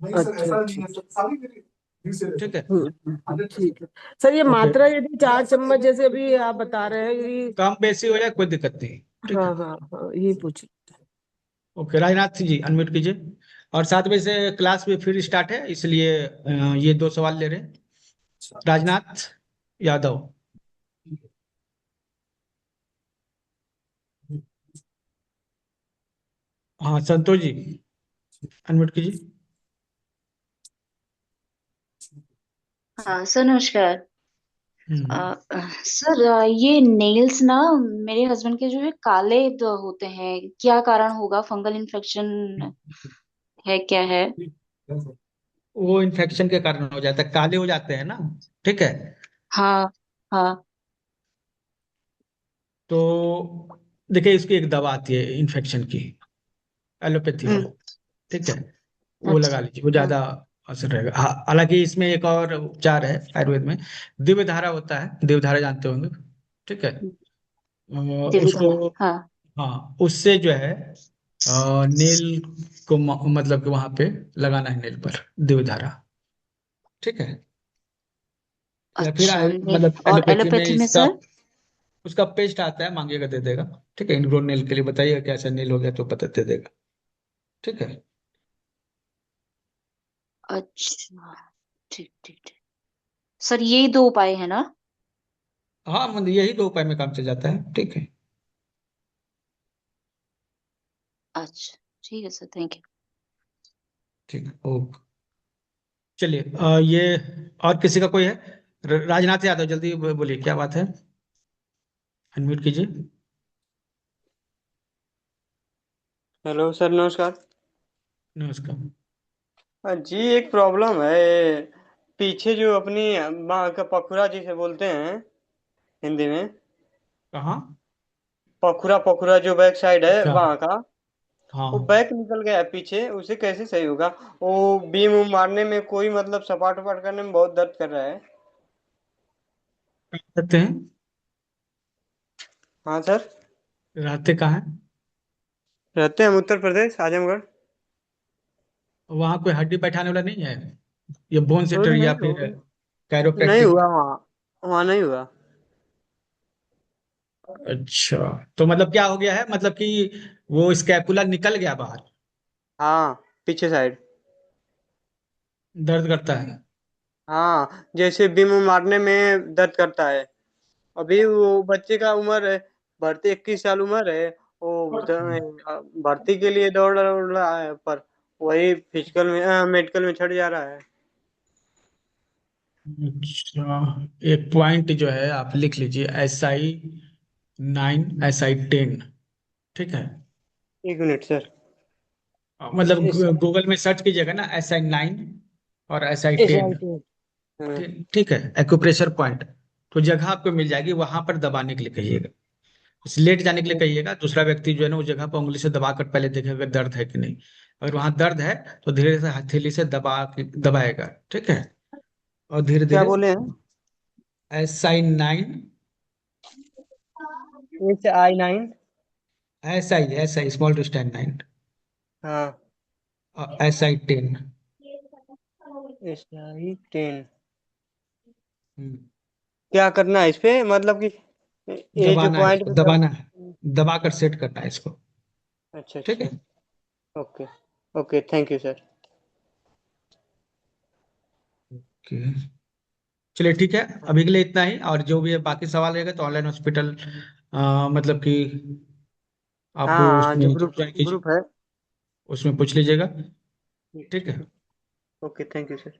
अच्छा अच्छा। ठीक है। ठीक है। सर ये ओके, मात्रा यदि 4 चम्मच जैसे अभी आप बता रहे हैं ये। कम बेसी हो जाए कोई दिक्कत नहीं। ठीक हाँ है। हाँ हाँ, ये पूछ। ओके, राजनाथ जी अनम्यूट कीजिए। और 7 बजे से क्लास भी फिर स्टार्ट है, इसलिए ये 2 सवाल ले रहे हैं। राजनाथ यादव। हाँ संतोष जी, अनम्यूट कीजिए। हाँ सर, नमस्कार। हम्म। सर, ये नेल्स ना, मेरे हस्बैंड के जो है काले होते हैं। क्या कारण होगा? फंगल इन्फेक्शन है, क्या है? वो इन्फेक्शन के कारण हो जाता है, काले हो जाते हैं ना। ठीक है। हाँ हाँ। तो देखिए, इसकी एक दवा आती है इन्फेक्शन की, एलोपैथी हम्म। वाला। ठीक है, वो लगा अच्छा। लीजिए, वो हाँ। ज्यादा असर रहेगा। हाँ, हालांकि इसमें एक और उपचार है आयुर्वेद में, दिव्य धारा होता है, दिव्य धारा जानते होंगे। ठीक है। उसको, दिव्यधारा, हाँ। हाँ उससे जो है नेल को मतलब कि वहां पे लगाना है, नेल पर दिव्य धारा। ठीक है। या फिर अच्छा, मतलब और एलोपैथी में एलोपैथी में इसका, सर? उसका पेस्ट आता है, मांगेगा दे देगा। ठीक है, इनग्रोन नेल के लिए बताइएगा कैसा नेल हो गया तो पता दे देगा। ठीक है। अच्छा, ठीक ठीक ठीक। सर, यही दो उपाय है ना? हाँ मतलब यही दो उपाय में काम चल जाता है। ठीक है। अच्छा, ठीक है सर, थैंक यू। ठीक है, ओके। चलिए, ये और किसी का कोई है? राजनाथ यादव, जल्दी बोलिए, क्या बात है? अनम्यूट कीजिए। हेलो सर, नमस्कार। नमस्कार। जी, एक प्रॉब्लम है। पीछे जो अपनी बाँ का पखुरा जिसे बोलते हैं हिंदी में, कहाँ? पखुरा पखुरा जो बैक साइड है अच्छा। बाँ का, वो हाँ। बैक निकल गया है पीछे। उसे कैसे सही होगा? वो बीम उम मारने में कोई मतलब सपाट वपाट करने में बहुत दर्द कर रहा है। रहते हैं? हाँ सर। रहते कहाँ हैं? रहते हैं हम उत्तर प्रदेश, आजमगढ़। वहाँ कोई हड्डी बैठाने वाला नहीं है? ये बोन तो सेटर या नहीं फिर नहीं कैरोप्रैक्टिक? हुआ वहाँ, वहाँ नहीं हुआ। अच्छा, तो मतलब क्या हो गया है, मतलब कि वो स्कैपुला निकल गया बाहर? हाँ, पीछे साइड। दर्द करता है? हाँ, जैसे बीम उम मारने में दर्द करता है। अभी वो बच्चे का उम्र है, भर्ती 21 साल उम्र है। वो भर्ती के लिए दौड़ रहा है, पर वही फिजिकल में मेडिकल में छट जा रहा है। अच्छा, एक पॉइंट जो है आप लिख लीजिए, SI9, SI10। ठीक है। एक मिनट सर। मतलब एस गूगल में सर्च कीजिएगा ना, SI9 और S I S I ten T हाँ। ठीक ठीक है, एक्यूप्रेशर पॉइंट। तो जगह आपको मिल जाएगी, वहां पर दबाने के लिए कहिएगा। उस लेट जाने के लिए कहिएगा, दूसरा व्यक्ति जो है ना उस जगह पर उंगली से दबाकर पहले देखेगा दर्द है कि नहीं। अगर वहां दर्द है तो धीरे से हथेली से दबाएगा। ठीक है। और धीरे क्या धीरे, बोले हैं? SI9, SI9। SI small to stand 9, हाँ। SI10। SI10। क्या करना है इस पे, मतलब कि ये जो दबाना है पॉइंट इसको, पे दबाना है, दबाकर सेट करना है इसको। अच्छा ठीक अच्छा। है। Okay. Okay, thank you sir. Okay, चलिए ठीक है, अभी के लिए इतना ही। और जो भी है बाकी सवाल रहेगा तो ऑनलाइन हॉस्पिटल मतलब कि आप हाँ हाँ, उसमें जो ग्रुप ज्वाइन कीजिए, ग्रुप है। उसमें पूछ लीजिएगा। ठीक है। Okay, thank you sir.